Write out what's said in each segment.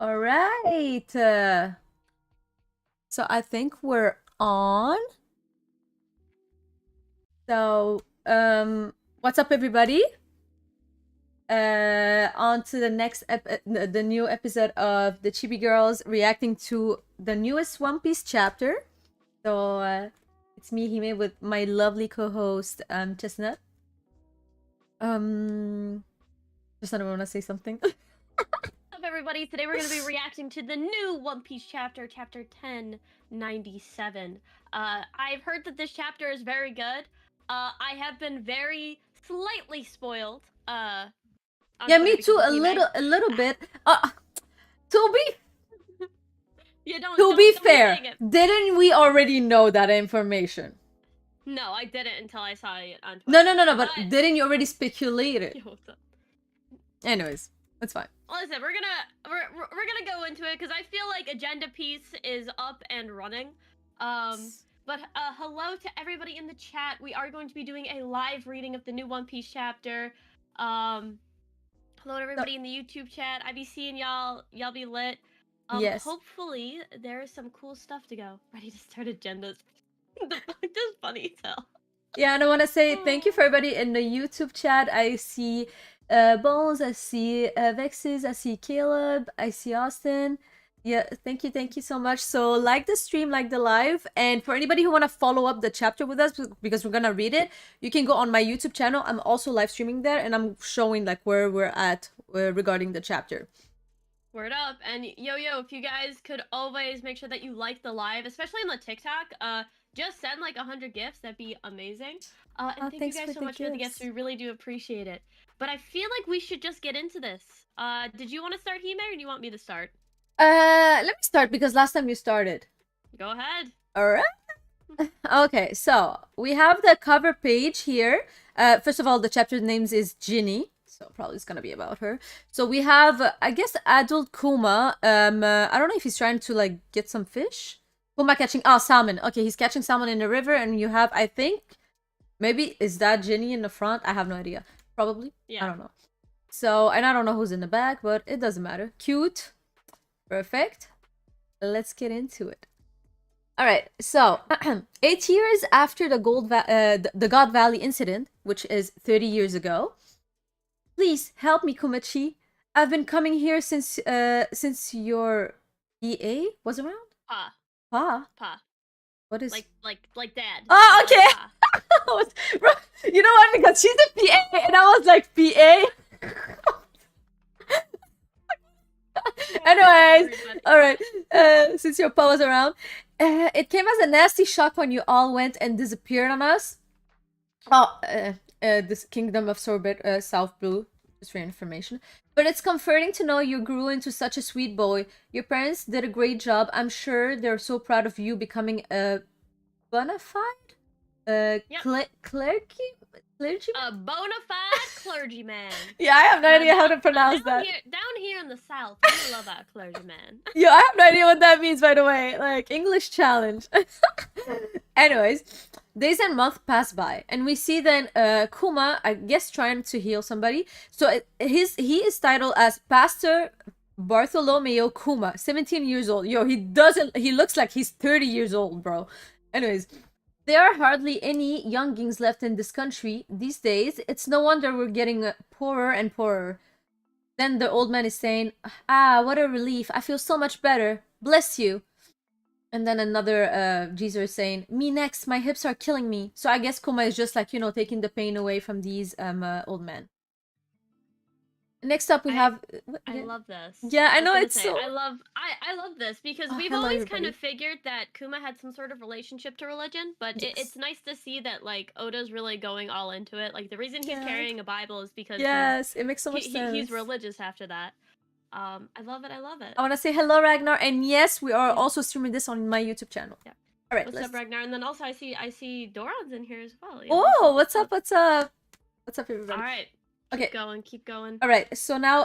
All right. So I think we're on. So, what's up, everybody? On to the next the new episode of the Chibi Girls reacting to the newest One Piece chapter. So, it's me, Hime, with my lovely co-host, Chestnut. Chestnut, want to say something? What's up, everybody? Today we're going to be reacting to the new One Piece chapter, chapter 1097. I've heard that this chapter is very good. I have been very slightly spoiled. Yeah, me Twitter too. because of A little bit. To be yeah, to be don't fair, saying it. didn't we already know that information? No, I didn't until I saw it on Twitter. No. But didn't you already speculate it? Yo, what's up? Anyways, that's fine. Listen, we're gonna go into it because I feel like agenda piece is up and running. But hello to everybody in the chat. We are going to be doing a live reading of the new One Piece chapter. Hello to everybody in the YouTube chat. I be seeing y'all. Y'all be lit. Yes. Hopefully there is some cool stuff to go. Ready to start agendas. This is funny as hell. Yeah, and I want to say thank you for everybody in the YouTube chat. I see Bones, I see Vexes, I see Caleb, I see Austin. Yeah, thank you so much. So like the stream, like the live, and for anybody who want to follow up the chapter with us because we're gonna read it, you can go on my YouTube channel. I'm also live streaming there, and I'm showing like where we're at regarding the chapter. Word up. And yo, if you guys could always make sure that you like the live, especially on the TikTok, just send like 100 gifts. That'd be amazing. And thank you guys so much for the gifts. We really do appreciate it. But I feel like we should just get into this. Did you want to start, Hime, or do you want me to start? Let me start because last time you started. Go ahead. All right. Okay, so we have the cover page here. First of all, the chapter names is Ginny. So probably it's gonna be about her. So we have, I guess, adult Kuma. I don't know if he's trying to like get some fish. Kuma catching salmon. Okay, he's catching salmon in the river, and you have, I think, maybe is that Ginny in the front? I have no idea. Probably. Yeah. I don't know. So, and I don't know who's in the back, but it doesn't matter. Cute. Perfect. Let's get into it. All right. So, 8 years after the the God Valley incident, which is 30 years ago. Please help me, Kumachi. I've been coming here since your EA was around. Pa. What is like dad? Oh, okay. You know what? Because she's a PA, and I was like PA. Anyways, all right. Since your pa was around, it came as a nasty shock when you all went and disappeared on us. Oh, this Kingdom of Sorbet, South Blue, just for your information. But it's comforting to know you grew into such a sweet boy. Your parents did a great job. I'm sure they're so proud of you becoming a bona fide clergy? A bona fide clergyman. Yeah, I have no idea how to pronounce that. Down here in the South, we love our clergyman. Yeah, I have no idea what that means, by the way. Like, English challenge. Anyways, days and months pass by, and we see then Kuma, I guess, trying to heal somebody. So he is titled as Pastor Bartholomew Kuma, 17 years old. Yo, he looks like he's 30 years old, bro. Anyways, there are hardly any youngings left in this country these days. It's no wonder we're getting poorer and poorer. Then the old man is saying, what a relief. I feel so much better. Bless you. And then another geezer is saying, me next. My hips are killing me. So I guess Kuma is just like, you know, taking the pain away from these old men. Next up, we have. I love this. Yeah, I know it's so. I love this because we've always kind of figured that Kuma had some sort of relationship to religion, but it's nice to see that like Oda's really going all into it. Like the reason he's carrying a Bible is because it makes so much sense. He's religious after that. I love it. I want to say hello, Ragnar, and yes, we are also streaming this on my YouTube channel. Yeah. All right. What's up, Ragnar? And then also I see Doran's in here as well. Yeah, oh, what's up? What's up, everybody? All right. Keep going. All right, so now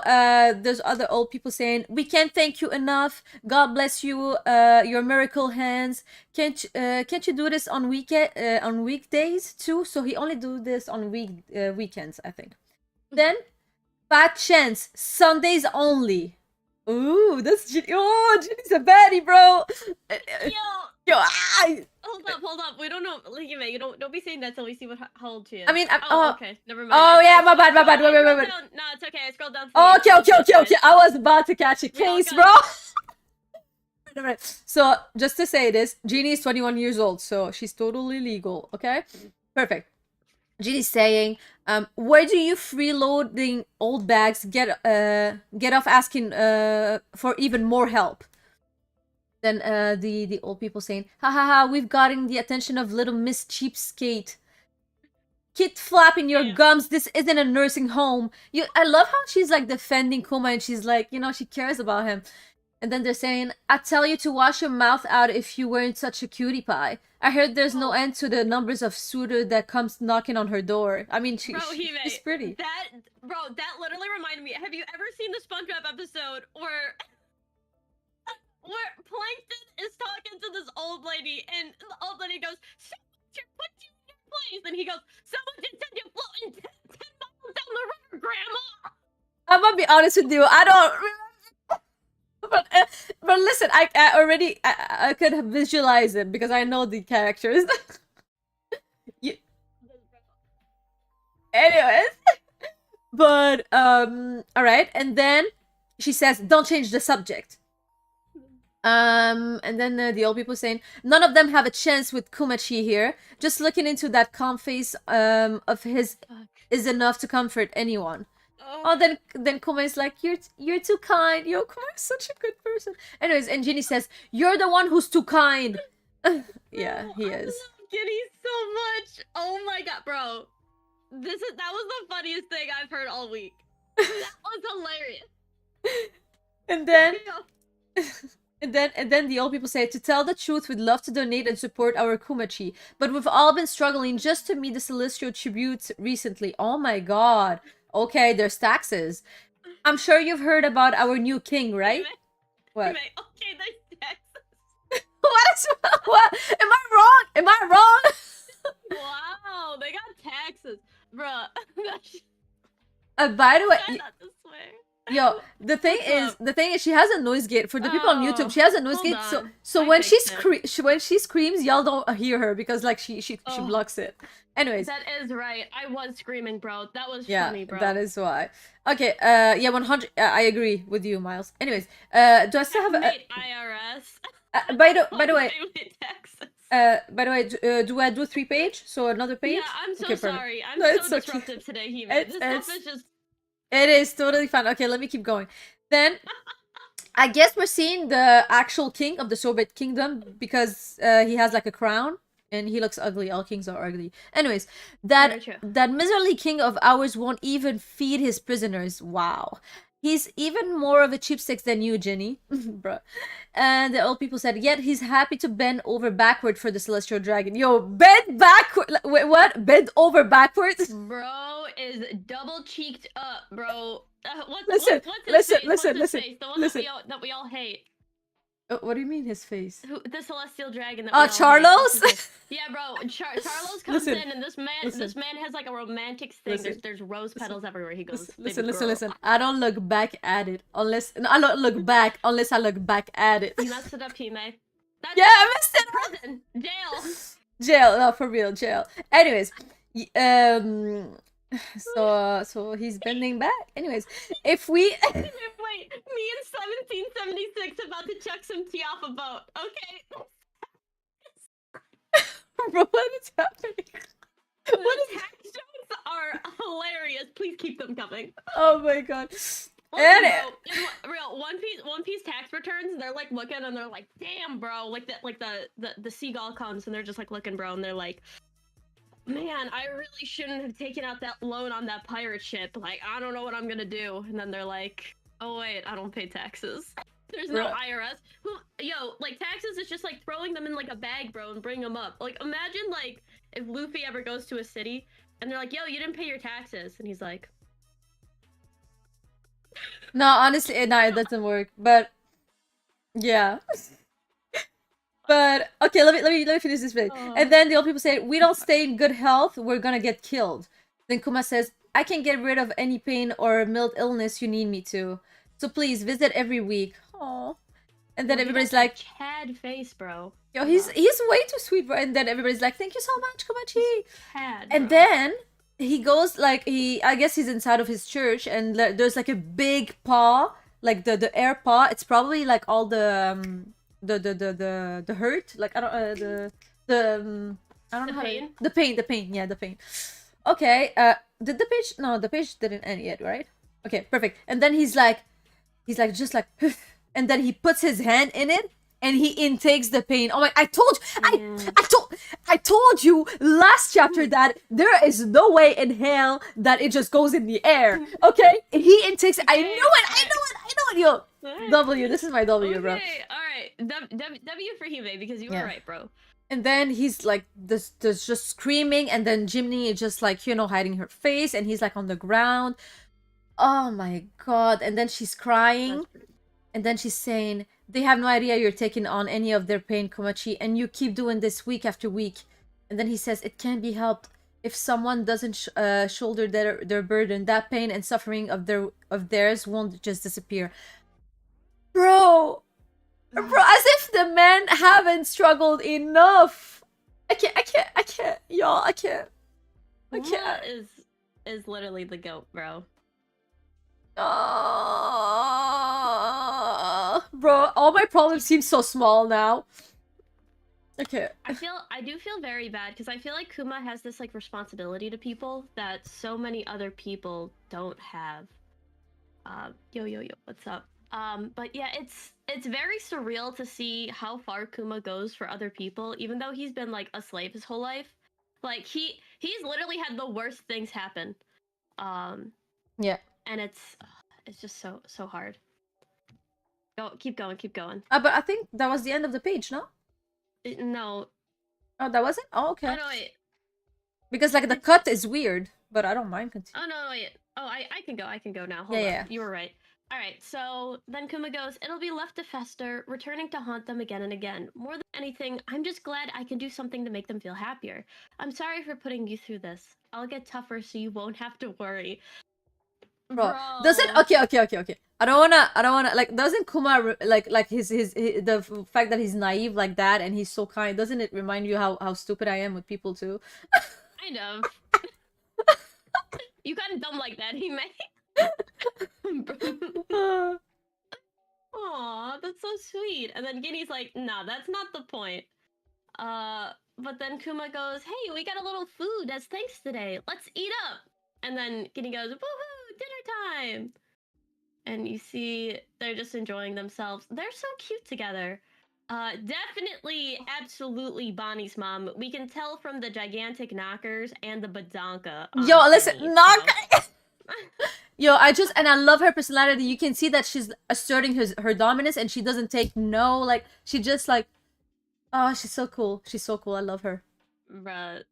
there's other old people saying, we can't thank you enough. God bless you, your miracle hands. Can't you do this on weekdays too? So he only do this on weekends, I think. Then, fat chance, Sundays only. Ooh, that's Ginny. Oh, Ginny's a baddie, bro. Yo, Hold up. We don't know. Look at me. You don't be saying that till we see how old she is. I mean, Okay. Never mind. Oh yeah, my bad. Wait. No, it's okay. I scrolled down. Okay. I was about to catch a case, bro. So, just to say this, Jeannie is 21 years old, so she's totally legal, okay? Perfect. Jeannie's saying, where do you freeloading old bags get off asking for even more help? Then the old people saying, ha, we've gotten the attention of little Miss Cheapskate. Quit flapping your gums. This isn't a nursing home. I love how she's like defending Kuma and she's like, she cares about him. And then they're saying, I tell you to wash your mouth out if you weren't such a cutie pie. I heard there's no end to the numbers of suitors that comes knocking on her door. I mean, she's pretty. That literally reminded me. Have you ever seen the SpongeBob episode where Plankton is talking to this old lady and the old lady goes, someone should put you in your place. And he goes, someone just said you're floating 10 miles down the river, Grandma. I'm gonna be honest with you. I don't remember. But listen, I already I could visualize it because I know the characters. Anyways, but all right, and then she says, "Don't change the subject." And then the old people saying, "None of them have a chance with Kumachi here. Just looking into that calm face of his is enough to comfort anyone." Oh, then Kuma is like, you're too kind. Yo, Kuma is such a good person. Anyways, and Ginny says, you're the one who's too kind. Yeah, he is. I love Ginny so much. Oh my god, bro. That was the funniest thing I've heard all week. That was hilarious. And then and then the old people say, to tell the truth, we'd love to donate and support our Kumachi, but we've all been struggling just to meet the celestial tributes recently. Oh my god. Okay, there's taxes. I'm sure you've heard about our new king, right? What? Okay, there's taxes. What? Am I wrong? Am I wrong? Wow, they got taxes. Bruh. By the way, not to swear. Yo, the thing is, she has a noise gate for the people on YouTube. She has a noise gate, so when she screams, y'all don't hear her because like she blocks it. Anyways, that is right. I was screaming, bro. That was funny, bro. That is why. Okay, yeah, 100. I agree with you, Miles. Anyways, do I still have IRS? By the way. By the way, do I do 3-page? So another page? Yeah, I'm so sorry. I'm so disruptive today, Hime. This stuff is just... It is totally fun. Okay, let me keep going. Then, I guess we're seeing the actual king of the Soviet kingdom because he has like a crown and he looks ugly. All kings are ugly. Anyways, that miserly king of ours won't even feed his prisoners. Wow. He's even more of a cheapskate than you, Ginny. Bruh. And the old people said, yet he's happy to bend over backward for the celestial dragon. Yo, bend backward. Wait, what? Bend over backwards? Bro is double cheeked up, bro. Listen. That we all hate. What do you mean his face? The celestial dragon. That Charlos? Yeah, bro. Charlos comes in, and this man has like a romantic thing. There's rose petals everywhere he goes. Listen. I don't look back at it unless I don't look back unless I look back at it. You messed it up, Hime. I messed it up. Prison, jail. No, for real, jail. Anyways, so he's bending back. Anyways, if we wait, me in 1776 about to chuck some tea off a boat. Okay. Bro, what is happening? Tax jokes are hilarious. Please keep them coming. Oh my god. Real One Piece tax returns, they're like looking and they're like, damn, bro. Like the seagull comes and they're just like looking, bro, and they're like, man, I really shouldn't have taken out that loan on that pirate ship. Like, I don't know what I'm gonna do. And then they're like, oh wait, I don't pay taxes. There's no IRS. Like taxes is just like throwing them in like a bag, bro, and bring them up. Like, imagine like if Luffy ever goes to a city and they're like, yo, you didn't pay your taxes, and he's like, no, honestly, it doesn't work. But yeah. But okay, let me finish this bit. And then the old people say, we don't stay in good health, we're gonna get killed. Then Kuma says, I can get rid of any pain or mild illness you need me to. So please visit every week. Oh. And then Well, he everybody's got that like, Chad face, bro. yo, Come he's on. way too sweet, bro. And then everybody's like, thank you so much, Komachi. Chad, And bro. then he goes like I guess he's inside of his church, and there's like a big paw, like the air paw. It's probably like all the hurt, like I don't I don't The know how pain? the pain, yeah, the pain. Okay, did the page? No, the page didn't end yet, right? Okay, perfect. And then he's like just like, and then he puts his hand in it, and he intakes the pain. Oh my! I told you, I told you last chapter that there is no way in hell that it just goes in the air. Okay, he intakes it. I knew it. I know it. Yo, W. This is my W, bro. Okay, alright. W for Hime, because you were Yeah. right, bro. And then he's like this just screaming, and then Jimmy is just like, hiding her face, and he's like on the ground. Oh my god. And then she's crying, and then she's saying, they have no idea you're taking on any of their pain, Komachi, and you keep doing this week after week. And then he says, it can't be helped. If someone doesn't shoulder their burden, that pain and suffering of theirs won't just disappear. Bro, as if the men haven't struggled enough. I can't, y'all. I can't. Kuma is literally the goat, bro. Bro, all my problems seem so small now. Okay. I do feel very bad because I feel like Kuma has this like responsibility to people that so many other people don't have. Yo, what's up? But yeah, it's very surreal to see how far Kuma goes for other people, even though he's been like a slave his whole life. Like he's literally had the worst things happen. Yeah. And it's just so hard. Keep going. But I think that was the end of the page, no? No. Oh, that wasn't? Oh, okay. Oh no, wait. Because like the cut is weird, but I don't mind continuing. Oh no, wait. Oh, I can go now. Hold Yeah, on. yeah. You were right. All right. So then Kuma goes, it'll be left to fester, returning to haunt them again and again. More than anything, I'm just glad I can do something to make them feel happier. I'm sorry for putting you through this. I'll get tougher so you won't have to worry. Bro, doesn't okay. I don't wanna like. Doesn't Kuma like his the fact that he's naive like that and he's so kind? Doesn't it remind you how stupid I am with people too? Kind of. You kind of dumb like that, he may. Aw, that's so sweet. And then Ginny's like, nah, that's not the point. But then Kuma goes, hey, we got a little food as thanks today. Let's eat up. And then Ginny goes, woohoo, dinner time. And you see they're just enjoying themselves. They're so cute together. Definitely, absolutely Bonnie's mom. We can tell from the gigantic knockers and the badonka. Yo, listen, knocker. Yo, I love her personality. You can see that she's asserting her dominance, and she doesn't take no. Like she just like, oh, she's so cool. She's so cool. I love her. Bruh.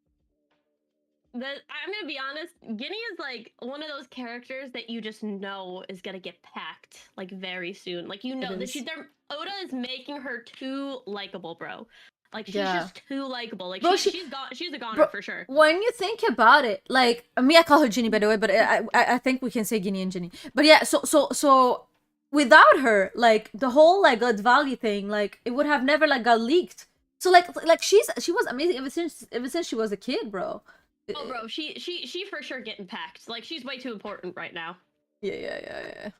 I'm gonna be honest, Ginny is like one of those characters that you just know is gonna get packed like very soon. Like you know that Oda is making her too likable, bro. Like she's just too likable. Like bro, she's a goner bro, for sure. When you think about it, like me, I call her Ginny by the way, but I think we can say Ginny and Ginny. But yeah, so without her, like the whole like godvalley thing, like it would have never like got leaked. So like she was amazing ever since she was a kid, bro. Oh, bro, she for sure getting packed. Like, she's way too important right now. Yeah.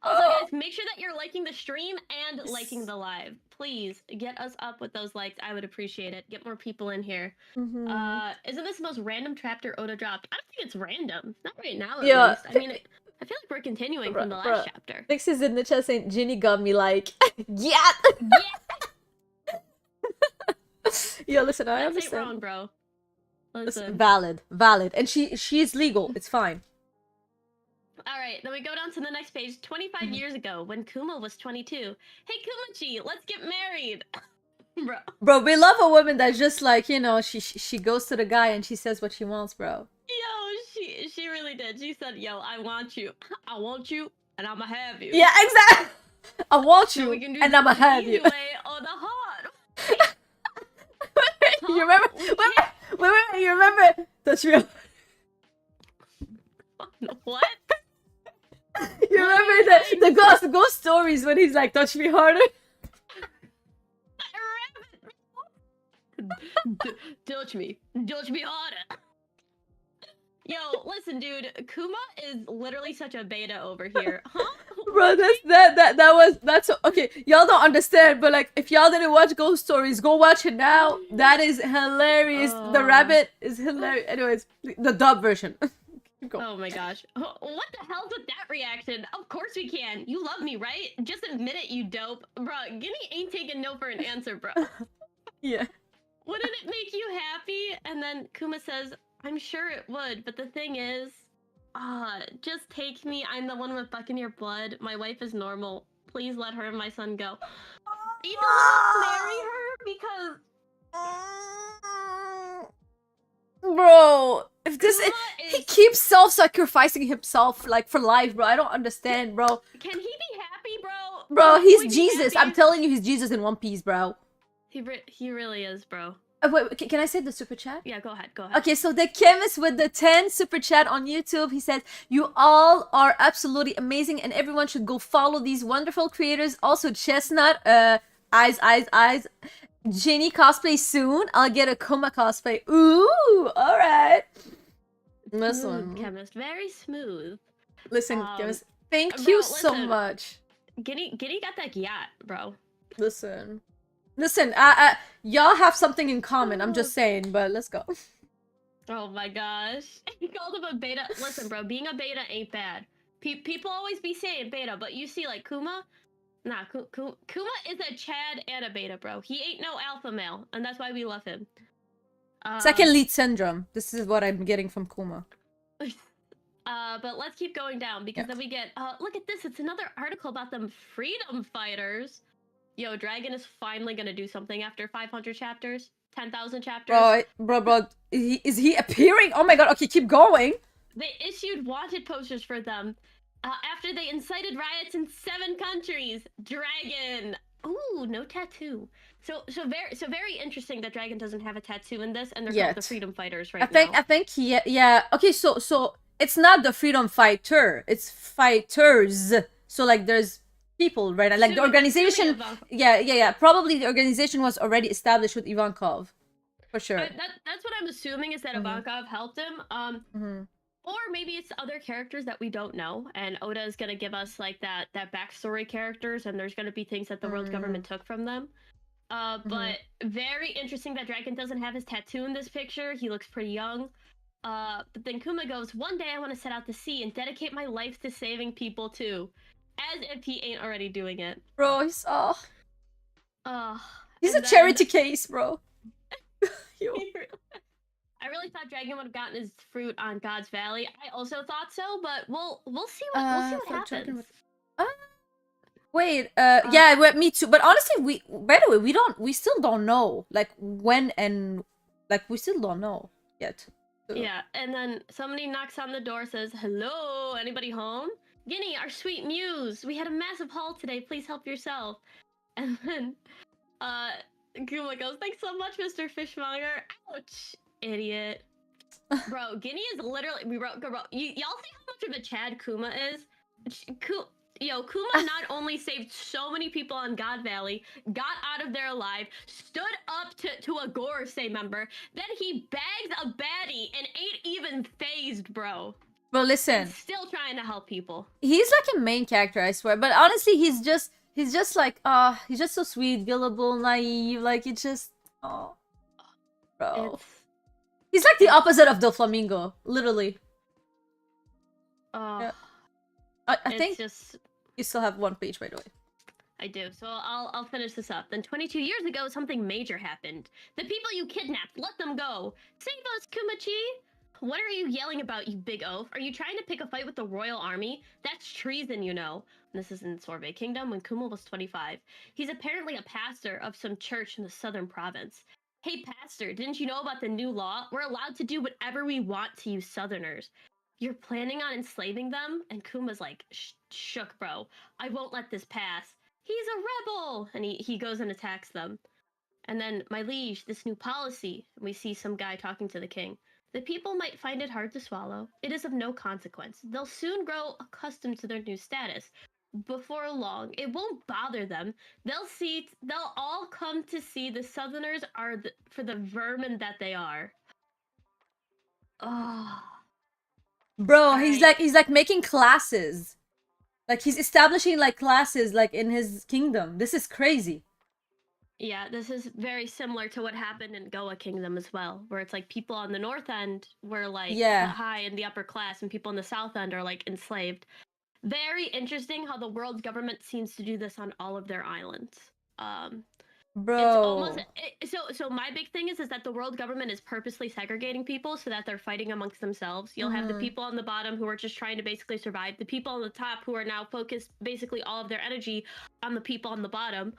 Also, guys, make sure that you're liking the stream and liking the live. Please, get us up with those likes. I would appreciate it. Get more people in here. Mm-hmm. Isn't this the most random chapter Oda dropped? I don't think it's random. Not right now, at least. I mean, I feel like we're continuing from the last chapter. Nix is in the chat saying, Ginny got me like, yeah! Yo, listen, I understand. That's wrong, bro. Listen. Valid. And she's legal. It's fine. Alright, then we go down to the next page. 25 years ago, when Kuma was 22. Hey, Kumachi, let's get married! Bro, we love a woman that's just like, you know, she goes to the guy and she says what she wants, bro. Yo, she really did. She said, yo, I want you, and I'ma have you. Yeah, exactly! I want you, and I'ma have you. Way or the hard. You remember? Wait, you remember? That's real. What? You remember the ghost stories when he's like, touch me harder? Touch me harder. Yo, listen, dude. Kuma is literally such a beta over here, huh? Bro, that's okay. Y'all don't understand, but like, if y'all didn't watch Ghost Stories, go watch it now. That is hilarious. The rabbit is hilarious. Anyways, the dub version. Keep going. Oh my gosh. What the hell's with that reaction? Of course we can. You love me, right? Just admit it, you dope. Bro, Guinea ain't taking no for an answer, bro. Yeah. Wouldn't it make you happy? And then Kuma says, I'm sure it would, but the thing is, just take me. I'm the one with Buccaneer blood. My wife is normal. Please let her and my son go. You don't marry her because Bro, if this he is... keeps self-sacrificing himself like for life, bro. I don't understand, bro. Can he be happy, bro? Bro, Can he's he be Jesus. happy? I'm telling you, he's Jesus in One Piece, bro. He really is, bro. Wait, can I say the super chat? Yeah, go ahead, go ahead. Okay, so the chemist with the 10 super chat on YouTube, he says, you all are absolutely amazing and everyone should go follow these wonderful creators. Also, Chestnut, eyes. Jenny cosplay soon. I'll get a Kuma cosplay. Ooh, alright. Listen. Chemist, very smooth. Listen, chemist. Thank bro, you so listen. much. Guinea got that yacht, bro. Listen, y'all have something in common. I'm just saying, but let's go. Oh my gosh. He called him a beta. Listen, bro, being a beta ain't bad. People always be saying beta, but you see, like, Kuma? Nah, Kuma is a Chad and a beta, bro. He ain't no alpha male, and that's why we love him. Second lead syndrome. This is what I'm getting from Kuma. But let's keep going down, because then we get, look at this. It's another article about them freedom fighters. Yo, Dragon is finally gonna do something after 500 chapters, 10,000 chapters. Bro, is he appearing? Oh my god, okay, keep going. They issued wanted posters for them after they incited riots in 7 countries. Dragon! Ooh, no tattoo. So very interesting that Dragon doesn't have a tattoo in this, and they're called the freedom fighters right now. I think yeah. Okay, so it's not the freedom fighter, it's fighters. So like there's people, right? Like the organization, yeah. Probably the organization was already established with Ivankov, for sure. That's what I'm assuming, is that Ivankov helped him. Or maybe it's other characters that we don't know, and Oda is gonna give us like that backstory characters, and there's gonna be things that the world government took from them. But very interesting that Dragon doesn't have his tattoo in this picture. He looks pretty young. But then Kuma goes, one day I want to set out to sea and dedicate my life to saving people too. As if he ain't already doing it. Bro, he's a charity case, bro. I really thought Dragon would have gotten his fruit on God's Valley. I also thought so, but we'll see what happens. Yeah, me too. But honestly, by the way, we still don't know like when, and like we still don't know yet. So. Yeah, and then somebody knocks on the door, says, "Hello, anybody home?" Guinea, our sweet muse, we had a massive haul today. Please help yourself. And then, Kuma goes, "Thanks so much, Mr. Fishmonger." Ouch, idiot. Bro, Guinea is literally, y'all see how much of a Chad Kuma is? Kuma not only saved so many people on God Valley, got out of there alive, stood up to a Gorosei member, then he bags a baddie and ain't even phased, bro. Bro, listen. He's still trying to help people. He's like a main character, I swear. But honestly, he's just like, he's just so sweet, gullible, naive. Like, it's just, bro. He's like the opposite of Doflamingo, literally. Yeah. I think you still have one page, by the way. I do, so I'll finish this up. Then 22 years ago, something major happened. The people you kidnapped, let them go. Save us, Kumachi! What are you yelling about, you big oaf? Are you trying to pick a fight with the royal army? That's treason, you know. And this is in Sorbet Kingdom when Kuma was 25. He's apparently a pastor of some church in the southern province. Hey, pastor, didn't you know about the new law? We're allowed to do whatever we want to you southerners. You're planning on enslaving them? And Kuma's like, shook, bro. I won't let this pass. He's a rebel! And he goes and attacks them. And then, my liege, this new policy. And we see some guy talking to the king. The people might find it hard to swallow. It is of no consequence. They'll soon grow accustomed to their new status. Before long, it won't bother them. They'll all come to see the Southerners are for the vermin that they are. Oh. Bro, All he's right. like making classes. Like he's establishing like classes like in his kingdom. This is crazy. Yeah, this is very similar to what happened in Goa Kingdom as well, where it's like people on the north end were like the Yeah. high and the upper class, and people on the south end are like enslaved. Very interesting how the world government seems to do this on all of their islands. It's almost Bro. so. My big thing is that the world government is purposely segregating people so that they're fighting amongst themselves. You'll have the people on the bottom who are just trying to basically survive. The people on the top who are now focused basically all of their energy on the people on the bottom.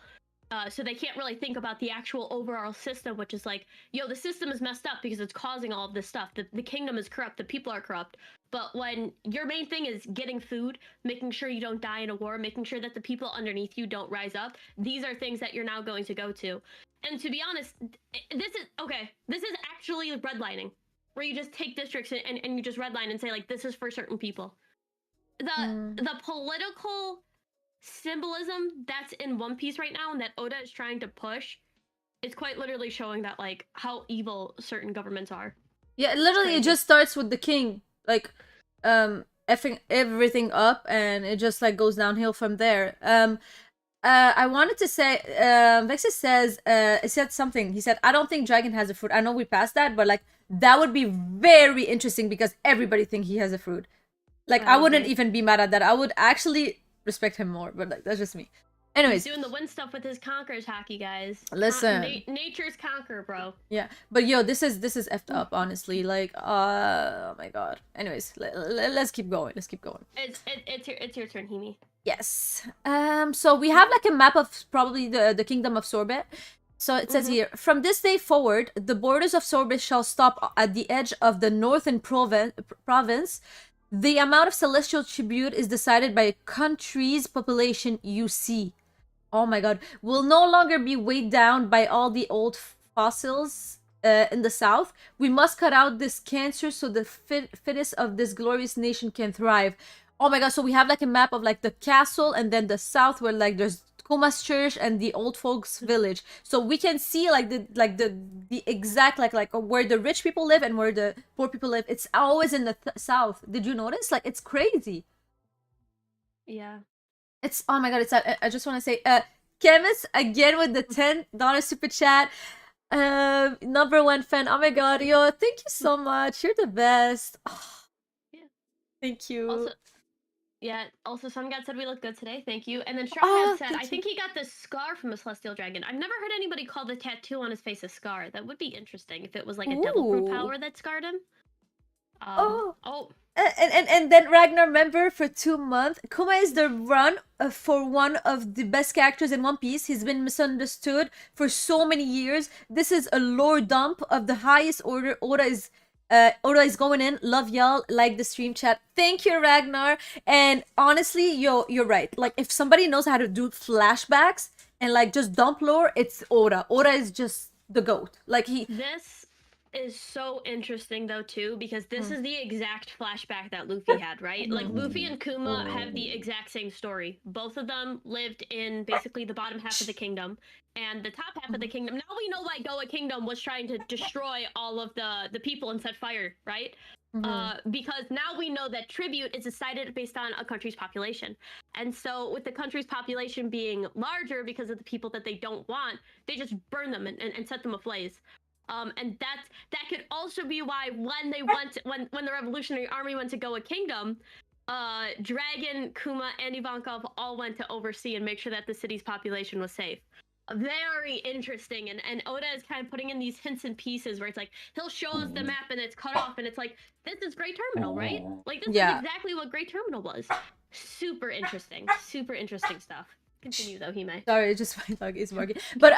So they can't really think about the actual overall system, which is like, yo, the system is messed up because it's causing all of this stuff. The kingdom is corrupt. The people are corrupt. But when your main thing is getting food, making sure you don't die in a war, making sure that the people underneath you don't rise up, these are things that you're now going to go to. And to be honest, this is actually redlining, where you just take districts and you just redline and say, like, this is for certain people. The political symbolism that's in One Piece right now and that Oda is trying to push is quite literally showing that, like, how evil certain governments are. Yeah, literally it just starts with the king like effing everything up, and it just like goes downhill from there. I wanted to say Vexus says it said something. He said, I don't think Dragon has a fruit. I know we passed that, but like that would be very interesting because everybody think he has a fruit. Like I wouldn't even be mad at that. I would actually respect him more, but like that's just me. Anyways, he's doing the win stuff with his conquerors hockey, guys. Listen, nature's conquer, bro. Yeah, but yo, this is effed up, honestly. Like, oh my god. Anyways, let's keep going. Let's keep going. It's your turn, Himi. Yes. So we have like a map of probably the kingdom of Sorbet. So it says here, from this day forward, the borders of Sorbet shall stop at the edge of the northern province. The amount of celestial tribute is decided by a country's population UC. Oh my god. Will no longer be weighed down by all the old fossils in the south. We must cut out this cancer so the fittest of this glorious nation can thrive. Oh my god, so we have like a map of like the castle and then the south where like there's Kuma's church and the old folks village. So we can see like the exact like where the rich people live and where the poor people live. It's always in the south. Did you notice? Like it's crazy. Yeah. It's oh my god, it's I just want to say Chemist again with the $10 super chat. Number one fan. Oh my god, yo, thank you so much. You're the best. Oh, yeah. Thank you. Also, yeah, also Sun God said we look good today. Thank you. And then Stronghead said, I think he got this scar from a celestial dragon. I've never heard anybody call the tattoo on his face a scar. That would be interesting if it was like a devil fruit power that scarred him. And then Ragnar, remember, for 2 months, Kuma is the run for one of the best characters in One Piece. He's been misunderstood for so many years. This is a lore dump of the highest order. Oda is going in. Love y'all. Like the stream chat. Thank you, Ragnar. And honestly, you're right. Like if somebody knows how to do flashbacks and like just dump lore, it's Oda. Oda is just the GOAT. Like This is so interesting though too, because this is the exact flashback that Luffy had, right? Like Luffy and Kuma have the exact same story. Both of them lived in basically the bottom half of the kingdom and the top half of the kingdom. Now we know why Goa Kingdom was trying to destroy all of the people and set fire, right? Because now we know that tribute is decided based on a country's population. And so with the country's population being larger because of the people that they don't want, they just burn them and set them ablaze. And that could also be why when they went when the Revolutionary Army went to Goa Kingdom, Dragon, Kuma, and Ivankov all went to oversee and make sure that the city's population was safe. Very interesting, and Oda is kind of putting in these hints and pieces where it's like he'll show us the map and it's cut off and it's like, this is Great Terminal, right? Like this is exactly what Great Terminal was. Super interesting stuff. Continue though, Hime. Sorry, just my dog is barking. But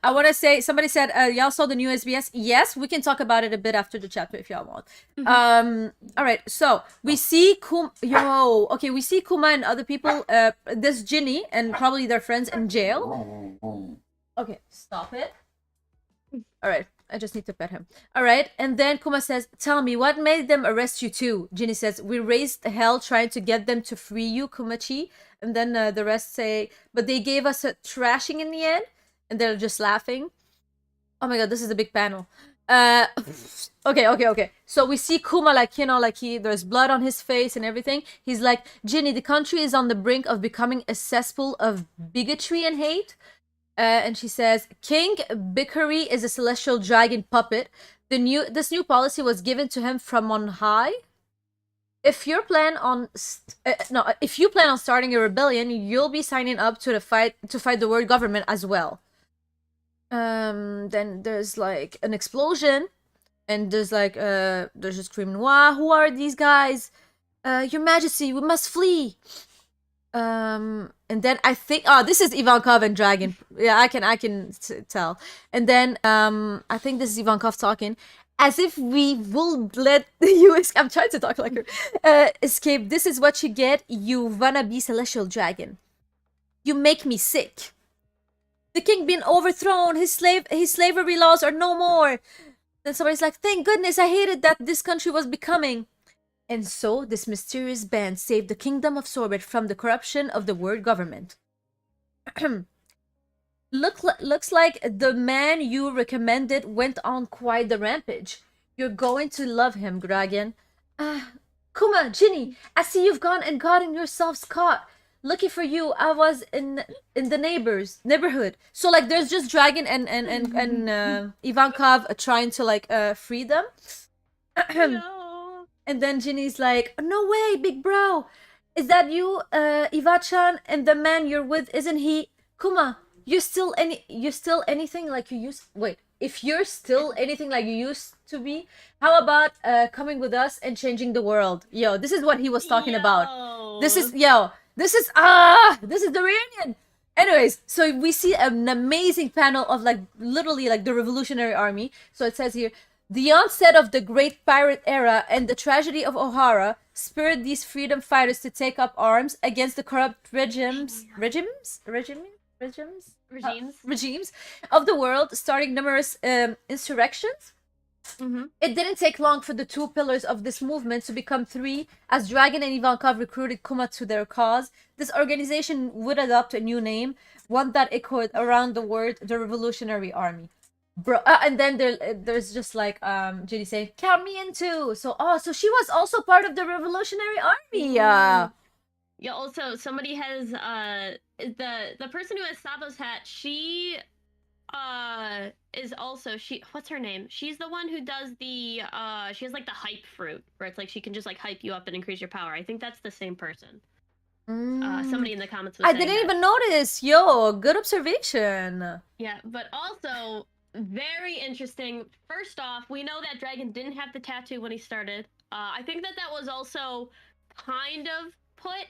I want to say, somebody said y'all saw the new SBS. Yes, we can talk about it a bit after the chapter if y'all want. All right, so we see we see Kuma and other people, this Ginny and probably their friends in jail. Okay, stop it. All right, I just need to pet him. All right. And then Kuma says, tell me, what made them arrest you too? Ginny says, we raised hell trying to get them to free you, Kumachi. And then the rest say, but they gave us a thrashing in the end. And they're just laughing. Oh my god, this is a big panel. Okay. So we see Kuma, like, you know, like there's blood on his face and everything. He's like, Ginny, the country is on the brink of becoming a cesspool of bigotry and hate. And she says, King Bickery is a celestial dragon puppet. This new policy was given to him from on high. If you plan on starting a rebellion, you'll be signing up to fight the world government as well. Then there's like an explosion, and there's like there's a screaming, "Wow, who are these guys? Your Majesty, we must flee." And then I think, this is Ivankov and Dragon. Yeah, I can tell. And then I think this is Ivankov talking, as if we will let you escape. I'm trying to talk like her. Escape. This is what you get, you wannabe celestial dragon. You make me sick. The king been overthrown. His slavery laws are no more. Then somebody's like, thank goodness, I hated that this country was becoming. And so, this mysterious band saved the kingdom of Sorbet from the corruption of the world government. Looks like the man you recommended went on quite the rampage. You're going to love him, Dragon. Kuma, Ginny, I see you've gone and gotten yourselves caught. Lucky for you, I was in the neighborhood. So like, there's just Dragon and Ivankov trying to like free them. No. And then Ginny's like, no way, big bro. Is that you, Ivachan, and the man you're with, isn't he? Kuma, you're still anything like you used. Wait, if you're still anything like you used to be, how about coming with us and changing the world? Yo, this is what he was talking about. This is the reunion. Anyways, so we see an amazing panel of like literally like the Revolutionary Army. So it says here, the onset of the Great Pirate Era and the tragedy of O'Hara spurred these freedom fighters to take up arms against the corrupt regimes of the world, starting numerous insurrections. Mm-hmm. It didn't take long for the two pillars of this movement to become three, as Dragon and Ivankov recruited Kuma to their cause. This organization would adopt a new name, one that echoed around the world, the Revolutionary Army. Bro, and then there's just like Ginny saying, "Count me in too." So she was also part of the Revolutionary Army. Yeah. Also, somebody has the person who has Sabo's hat. She is also what's her name? She's the one who does the she has like the hype fruit, where it's like she can just like hype you up and increase your power. I think that's the same person. Somebody in the comments was I saying didn't that. even notice. Yo, good observation. Yeah, but also very interesting. First off, we know that Dragon didn't have the tattoo when he started. I think that was also kind of put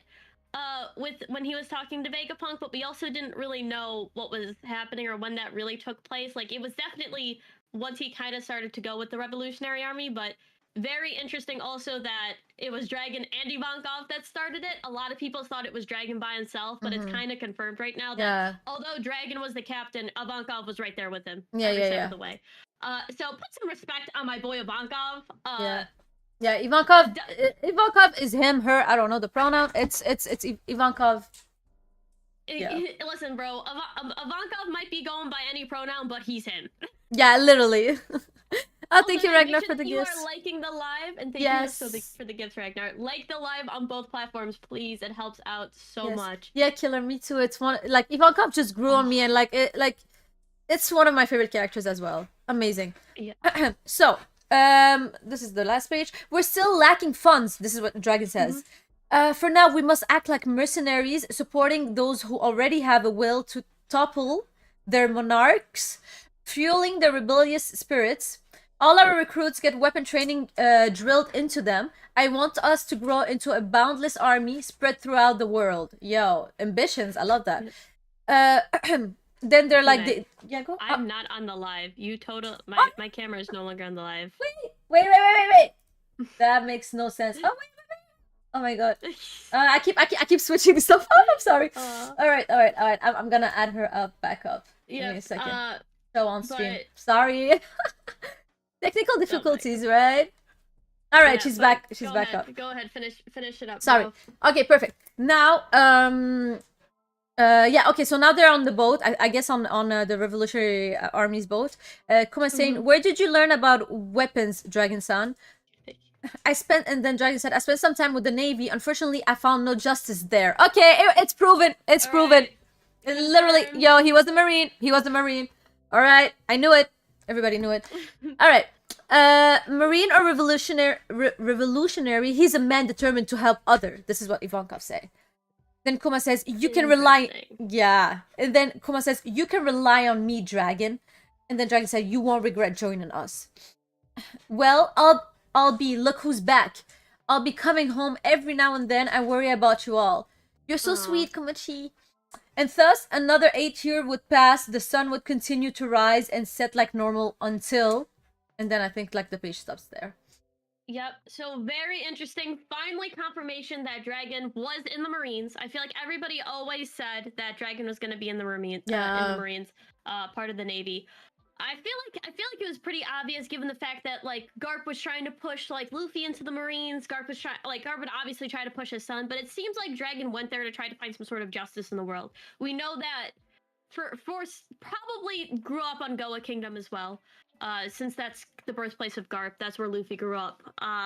with when he was talking to Vegapunk, but we also didn't really know what was happening or when that really took place. Like, it was definitely once he kind of started to go with the Revolutionary Army, but very interesting also that it was Dragon and Ivankov that started it. A lot of people thought it was Dragon by himself, but it's kind of confirmed right now that although Dragon was the captain, Ivankov was right there with him every step of the way. So put some respect on my boy Ivankov. Yeah, Ivankov is him, her. I don't know the pronoun. It's Ivankov. Yeah. Listen, bro. Ivankov might be going by any pronoun, but he's him. Yeah, literally. Thank you, Ragnar, for the you gifts. You are liking the live, and thank you for the gifts, Ragnar. Like the live on both platforms, please. It helps out so much. Yeah, Killer, me too. It's one like Ivankov just grew on me, and it's one of my favorite characters as well. Amazing. Yeah. So, this is the last page. We're still lacking funds. This is what the Dragon says. For now, we must act like mercenaries, supporting those who already have a will to topple their monarchs, fueling their rebellious spirits. All our recruits get weapon training drilled into them. I want us to grow into a boundless army spread throughout the world. Yo, ambitions. I love that. Then they're like, go. I'm not on the live. My camera is no longer on the live. Wait. That makes no sense. Oh, wait. Oh my god. I keep switching stuff up. I'm sorry. All right. I'm gonna add her back up. Yeah. Give me a second. show on stream. But- Sorry. Technical difficulties, right? All right, Yeah, she's but back. She's go back ahead, up. Go ahead, finish it up. Sorry. Bro. Okay, perfect. Now, yeah, okay, so now they're on the boat, I guess on the Revolutionary Army's boat. Kuma saying, where did you learn about weapons, Dragon-san? And then Dragon said, I spent some time with the Navy. Unfortunately, I found no justice there. Okay, it's proven. It's proven. Right. Literally, yo, he was a Marine. He was a Marine. All right, I knew it. Everybody knew it. All right. Marine or revolutionary, he's a man determined to help others. This is what Ivankov say. Then Kuma says, you can rely... Yeah. And then Kuma says, you can rely on me, Dragon. And then Dragon said, you won't regret joining us. Well, I'll be... Look who's back. I'll be coming home every now and then. I worry about you all. You're so sweet, Komachi. And thus, another 8 years would pass. The sun would continue to rise and set like normal until... And then I think like the page stops there. Yep. So very interesting. Finally, confirmation that Dragon was in the Marines. I feel like everybody always said that Dragon was going to be in the Marines. In the Marines, part of the Navy. I feel like it was pretty obvious given the fact that like Garp was trying to push like Luffy into the Marines. Garp would obviously try to push his son, but it seems like Dragon went there to try to find some sort of justice in the world. We know that Force probably grew up on Goa Kingdom as well. Since that's the birthplace of Garp, that's where Luffy grew up.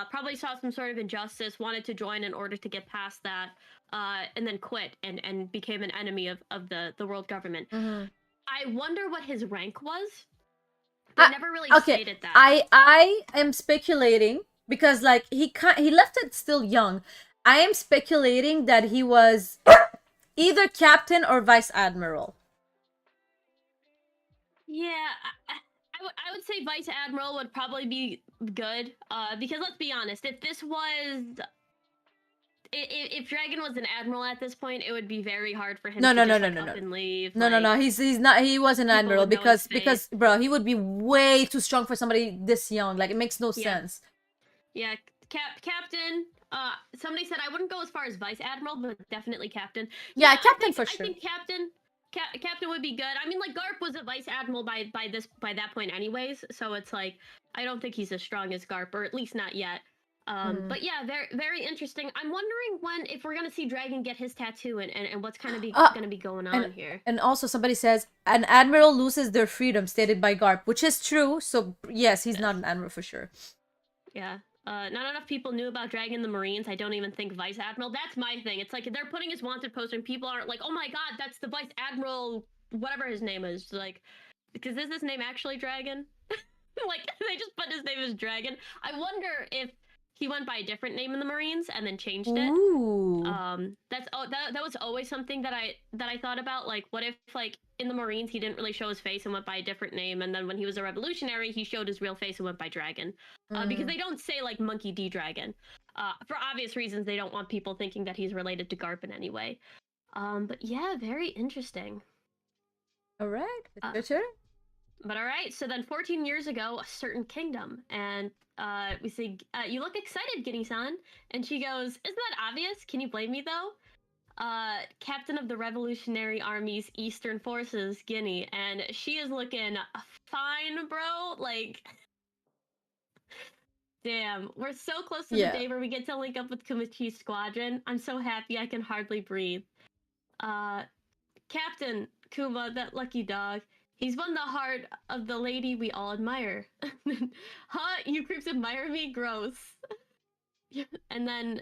Probably saw some sort of injustice, wanted to join in order to get past that, and then quit and became an enemy of the world government. I wonder what his rank was. They never really stated that. I am speculating because like he left it still young. I am speculating that he was either captain or vice admiral. Yeah, I would say Vice Admiral would probably be good, because let's be honest, if Dragon was an admiral at this point, it would be very hard for him to just up and leave. No. He's not. He was an admiral because bro, he would be way too strong for somebody this young. Like it makes no sense. Yeah, captain. Somebody said I wouldn't go as far as vice admiral, but definitely captain. Yeah, captain for sure. I think captain would be good. I mean, like Garp was a vice admiral by that point, anyways. So it's like I don't think he's as strong as Garp, or at least not yet. But yeah, very very interesting. I'm wondering if we're gonna see Dragon get his tattoo and what's kind of gonna be going on here. And also somebody says an admiral loses their freedom, stated by Garp, which is true. So yes, he's not an admiral for sure. Yeah. Not enough people knew about Dragon the Marines. I don't even think Vice Admiral. That's my thing. It's like they're putting his wanted poster and people aren't like, oh my god, that's the Vice Admiral, whatever his name is. Like, because is his name actually Dragon? Like, they just put his name as Dragon. I wonder if he went by a different name in the Marines and then changed it. Ooh. That was always something that I thought about. Like, what if like in the Marines he didn't really show his face and went by a different name, and then when he was a revolutionary he showed his real face and went by Dragon. Because they don't say like Monkey D Dragon. For obvious reasons, they don't want people thinking that he's related to Garp in any way. But yeah, very interesting. All right, it's your turn. But all right, so then 14 years ago, a certain kingdom, and we say, you look excited, Guinea-san. And she goes, isn't that obvious? Can you blame me, though? Captain of the Revolutionary Army's Eastern Forces, Guinea. And she is looking fine, bro. Like, damn. We're so close to the day where we get to link up with Kumachi's squadron. I'm so happy I can hardly breathe. Captain Kuma, that lucky dog. He's won the heart of the lady we all admire. Huh? You creeps admire me? Gross. And then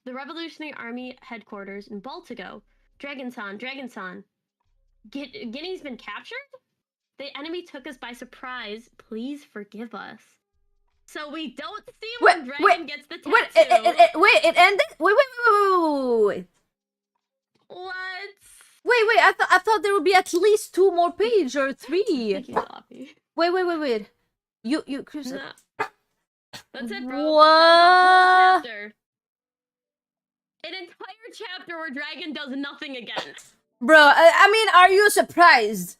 the Revolutionary Army headquarters in Baltigo. Dragon-san. Guinea's been captured? The enemy took us by surprise. Please forgive us. So we don't see when Dragon gets the tattoo. It ended? Wait. What? Wait, I thought there would be at least 2 more pages or 3. Wait. You Chris. No. That's it, bro. What? Chapter. An entire chapter where Dragon does nothing again. Bro, I mean, are you surprised?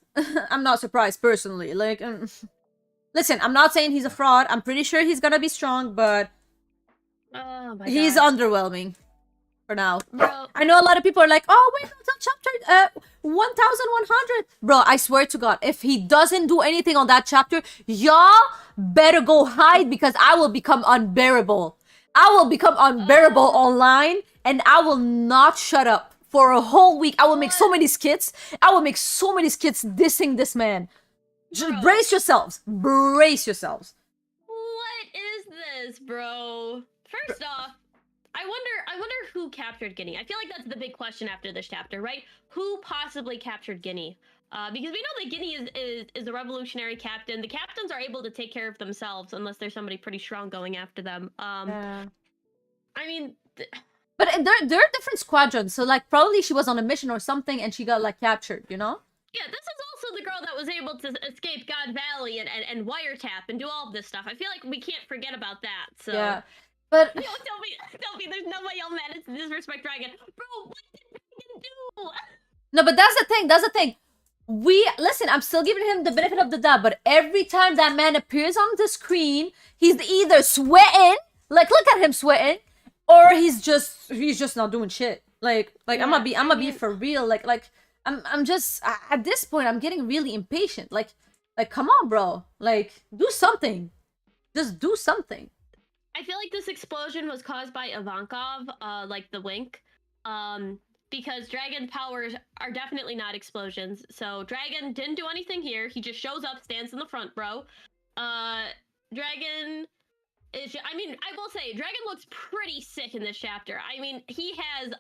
I'm not surprised personally. Like, listen, I'm not saying he's a fraud. I'm pretty sure he's gonna be strong, but oh my he's God. underwhelming. for now. Bro. I know a lot of people are like, oh wait, that's on chapter 1100. Bro, I swear to God, if he doesn't do anything on that chapter, y'all better go hide because I will become unbearable. I will become unbearable online and I will not shut up for a whole week. I will make so many skits. I will make so many skits dissing this man. Just brace yourselves. Brace yourselves. What is this, bro? First off, I wonder who captured Guinea. I feel like that's the big question after this chapter, right? Who possibly captured Guinea? Because we know that Guinea is a revolutionary captain. The captains are able to take care of themselves unless there's somebody pretty strong going after them. I mean, but they're different squadrons, so like probably she was on a mission or something and she got like captured, you know? Yeah, this is also the girl that was able to escape God Valley and wiretap and do all of this stuff. I feel like we can't forget about that. So yeah, but yo, tell me, there's no way y'all managed to disrespect Dragon, bro. What did Dragon do? no, but that's the thing. That's the thing. We listen. I'm still giving him the benefit of the doubt, but every time that man appears on the screen, he's either sweating, like look at him sweating, or he's just not doing shit. Like Yeah, I'm gonna be for real. Like I'm just at this point I'm getting really impatient. Like come on, bro. Like do something. Just do something. I feel like this explosion was caused by Ivankov, like the Wink, because Dragon powers are definitely not explosions. So Dragon didn't do anything here. He just shows up, stands in the front, bro. Dragon is. I mean, I will say, Dragon looks pretty sick in this chapter. I mean, he has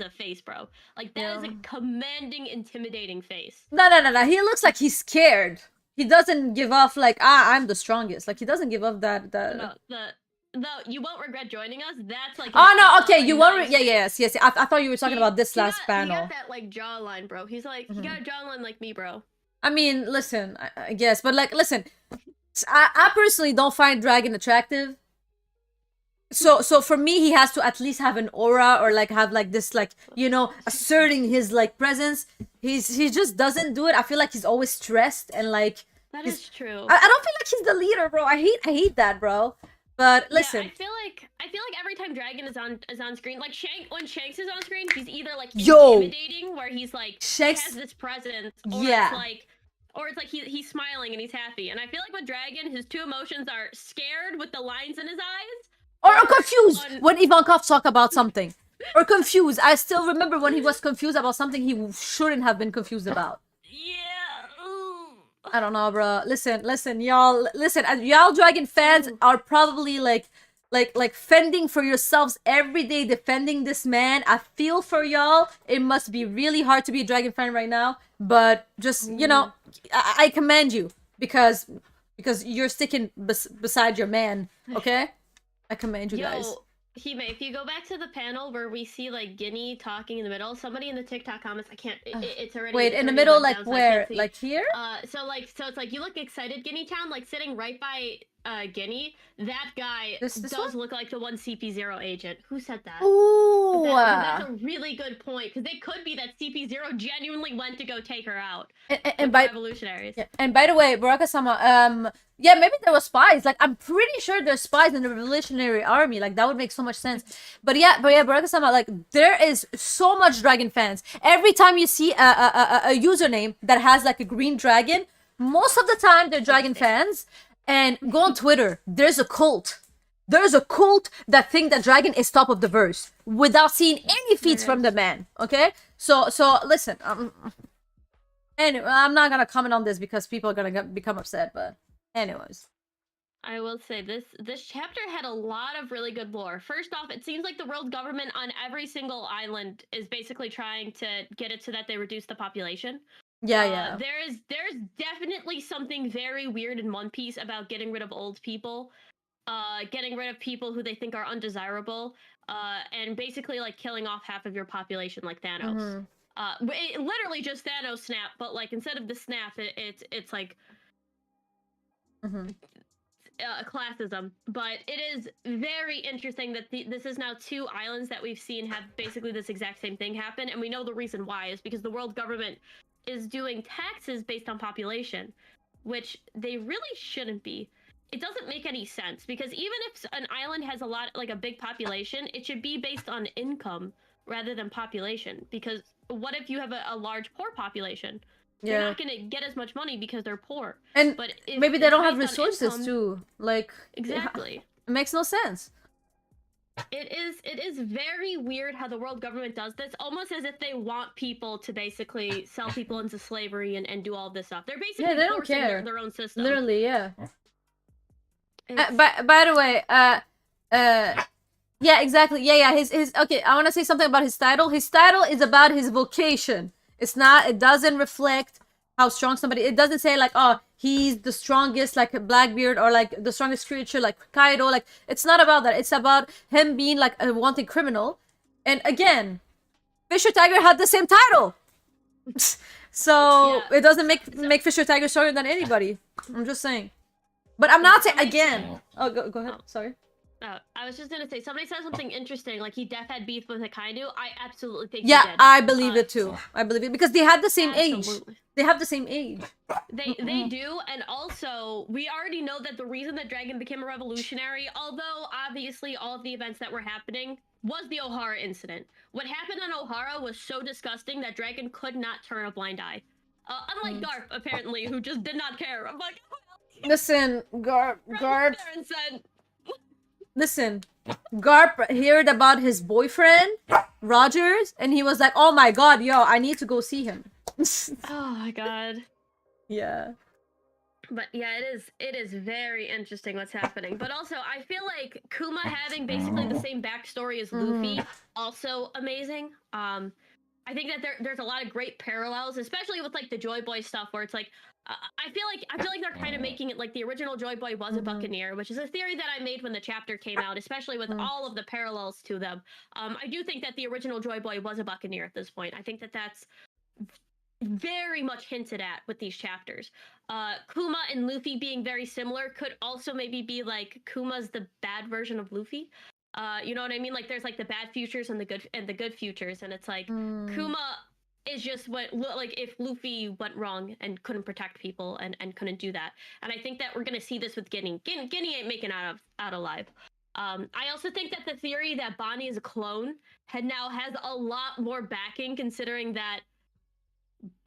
a face, bro. Like that is a commanding, intimidating face. No. He looks like he's scared. He doesn't give off like I'm the strongest. Like he doesn't give off that. No, you won't regret joining us. That's like. Oh no! Okay, you won't. Nice yes. I thought you were talking about this last panel. He got that like jawline, bro. He's like he got a jawline like me, bro. I mean, listen, I guess, but like, listen, I personally don't find Dragon attractive. So for me, he has to at least have an aura or like have like this like asserting his like presence. He just doesn't do it. I feel like he's always stressed and like. That is true. I don't feel like he's the leader, bro. I hate that, bro. But listen, I feel like every time Dragon is on screen, like when Shanks is on screen, he's either like intimidating, where he's like Shanks has this presence, or it's like he's smiling and he's happy. And I feel like with Dragon, his two emotions are scared with the lines in his eyes, or confused when Ivankov talk about something, or confused. I still remember when he was confused about something he shouldn't have been confused about. Yeah. I don't know, bro. Listen, y'all. Listen, y'all Dragon fans are probably like fending for yourselves every day, defending this man. I feel for y'all. It must be really hard to be a Dragon fan right now, but just I commend you because you're sticking beside your man. Okay, I commend you guys. Hime, if you go back to the panel where we see like Guinea talking in the middle, somebody in the TikTok comments, I can't. It's already. Wait, in the middle, like down, where? So like here? So it's like you look excited, Guinea Town, like sitting right by Guinea. That guy does look like the one CP0 agent. Who said that? Ooh, that's a really good point because it could be that CP0 genuinely went to go take her out. And by revolutionaries. Yeah, and by the way, Baraka-sama, yeah, maybe there was spies. Like, I'm pretty sure there's spies in the Revolutionary Army. Like, that would make so much sense. But yeah, Baraka-sama, like, there is so much Dragon fans. Every time you see a username that has, like, a green dragon, most of the time they're Dragon fans. And go on Twitter. There's a cult. There's a cult that think that Dragon is top of the verse without seeing any feats from the man. Okay? So listen. Anyway, I'm not gonna comment on this because people are gonna become upset. But anyways, I will say this chapter had a lot of really good lore. First off, it seems like the world government on every single island is basically trying to get it so that they reduce the population. Yeah. There's definitely something very weird in One Piece about getting rid of old people, getting rid of people who they think are undesirable, and basically like killing off half of your population like Thanos. It literally just Thanos snap, but like instead of the snap, it's like classism. But it is very interesting that this is now two islands that we've seen have basically this exact same thing happen, and we know the reason why is because the world government is doing taxes based on population, which they really shouldn't be. it doesn't make any sense because even if an island has a big population, it should be based on income rather than population. Because what if you have a large poor population? They're not going to get as much money because they're poor. And but if maybe they it's don't have based on resources income- too. Like Exactly. it makes no sense. It is very weird how the world government does this, almost as if they want people to basically sell people into slavery and do all this stuff. They're basically they don't forcing care. Their own system. Literally, yeah. It's- By the way, yeah, exactly. Yeah. His. Okay, I want to say something about his title. His title is about his vocation. It's not. It doesn't reflect how strong somebody. It doesn't say like, oh, he's the strongest, like Blackbeard, or like the strongest creature, like Kaido. Like, it's not about that. It's about him being like a wanted criminal. And again, Fisher Tiger had the same title. So Yeah. it doesn't make Fisher Tiger stronger than anybody. I'm just saying. But I'm not saying again. Oh, go ahead. Sorry. I was just gonna say, somebody said something interesting, like he had beef with Akainu. I absolutely think Yeah, he did. I believe it too. I believe it because they had the same age. Absolutely. They have the same age. They do, and also we already know that the reason that Dragon became a revolutionary, although obviously all of the events that were happening, was the Ohara incident. What happened on Ohara was so disgusting that Dragon could not turn a blind eye. Unlike Garp, apparently, who just did not care. I'm like, Listen, Garp. there and said, Listen, Garp heard about his boyfriend, Rogers, and he was like, "Oh my god, yo, I need to go see him." oh my god. Yeah. But yeah, it is very interesting what's happening. But also, I feel like Kuma having basically the same backstory as Luffy, also amazing. I think that there's a lot of great parallels, especially with like the Joy Boy stuff, where it's like I feel like they're kind of making it like the original Joy Boy was a buccaneer, which is a theory that I made when the chapter came out, especially with all of the parallels to them. I do think that the original Joy Boy was a buccaneer at this point. I think that that's very much hinted at with these chapters. Kuma and Luffy being very similar could also maybe be like Kuma's the bad version of Luffy. You know what I mean? Like there's like the bad futures and the good futures, and it's like Kuma is just like if Luffy went wrong and couldn't protect people and couldn't do that. And I think that we're gonna see this with Guinea. Guinea ain't making out alive. I also think that the theory that Bonnie is a clone now has a lot more backing, considering that,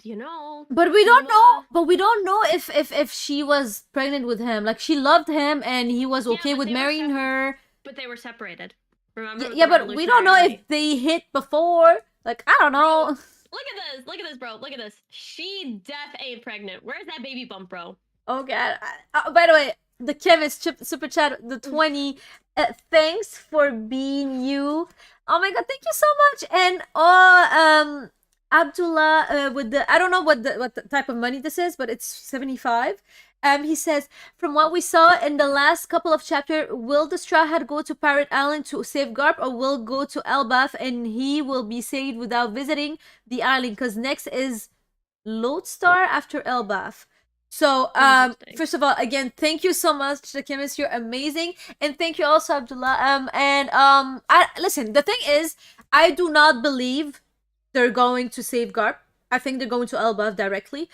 you know. But we don't know. But we don't know if she was pregnant with him. Like she loved him and he was okay with marrying her. But they were separated. Remember? Yeah, but we don't know if they hit before. Like I don't know. Look at this, bro. Look at this. She def ain't pregnant. Where's that baby bump, bro? Oh god. By the way, the chemist super chat the 20. Thanks for being you. Oh my god, thank you so much. And Abdullah with the I don't know what the type of money this is, but it's 75. He says, from what we saw in the last couple of chapters, will the Straw Hat go to Pirate Island to save Garp, or will go to Elbaf and he will be saved without visiting the island? Because next is Lodestar after Elbaf. So, first of all, again, thank you so much, the chemist. You're amazing, and thank you also, Abdullah. Listen. The thing is, I do not believe they're going to save Garp. I think they're going to Elbaf directly.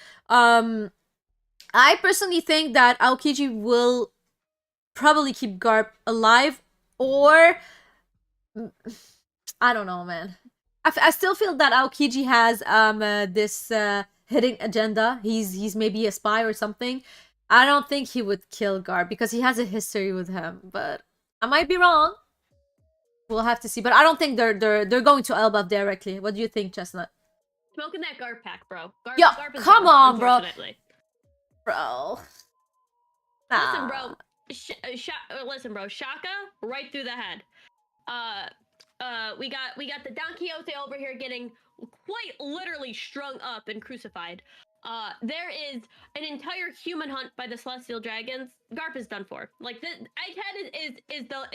I personally think that Aokiji will probably keep Garp alive, or I don't know, man. I still feel that Aokiji has this hidden agenda. He's maybe a spy or something. I don't think he would kill Garp because he has a history with him, but I might be wrong. We'll have to see. But I don't think they're going to Elbaf directly. What do you think, Chestnut? Smoking that Garp pack, bro. Garp come on, bro. Bro. Listen, bro. Listen, bro. Shaka right through the head. We got the Don Quixote over here getting quite literally strung up and crucified. There is an entire human hunt by the Celestial Dragons. Garp is done for. Like the Egghead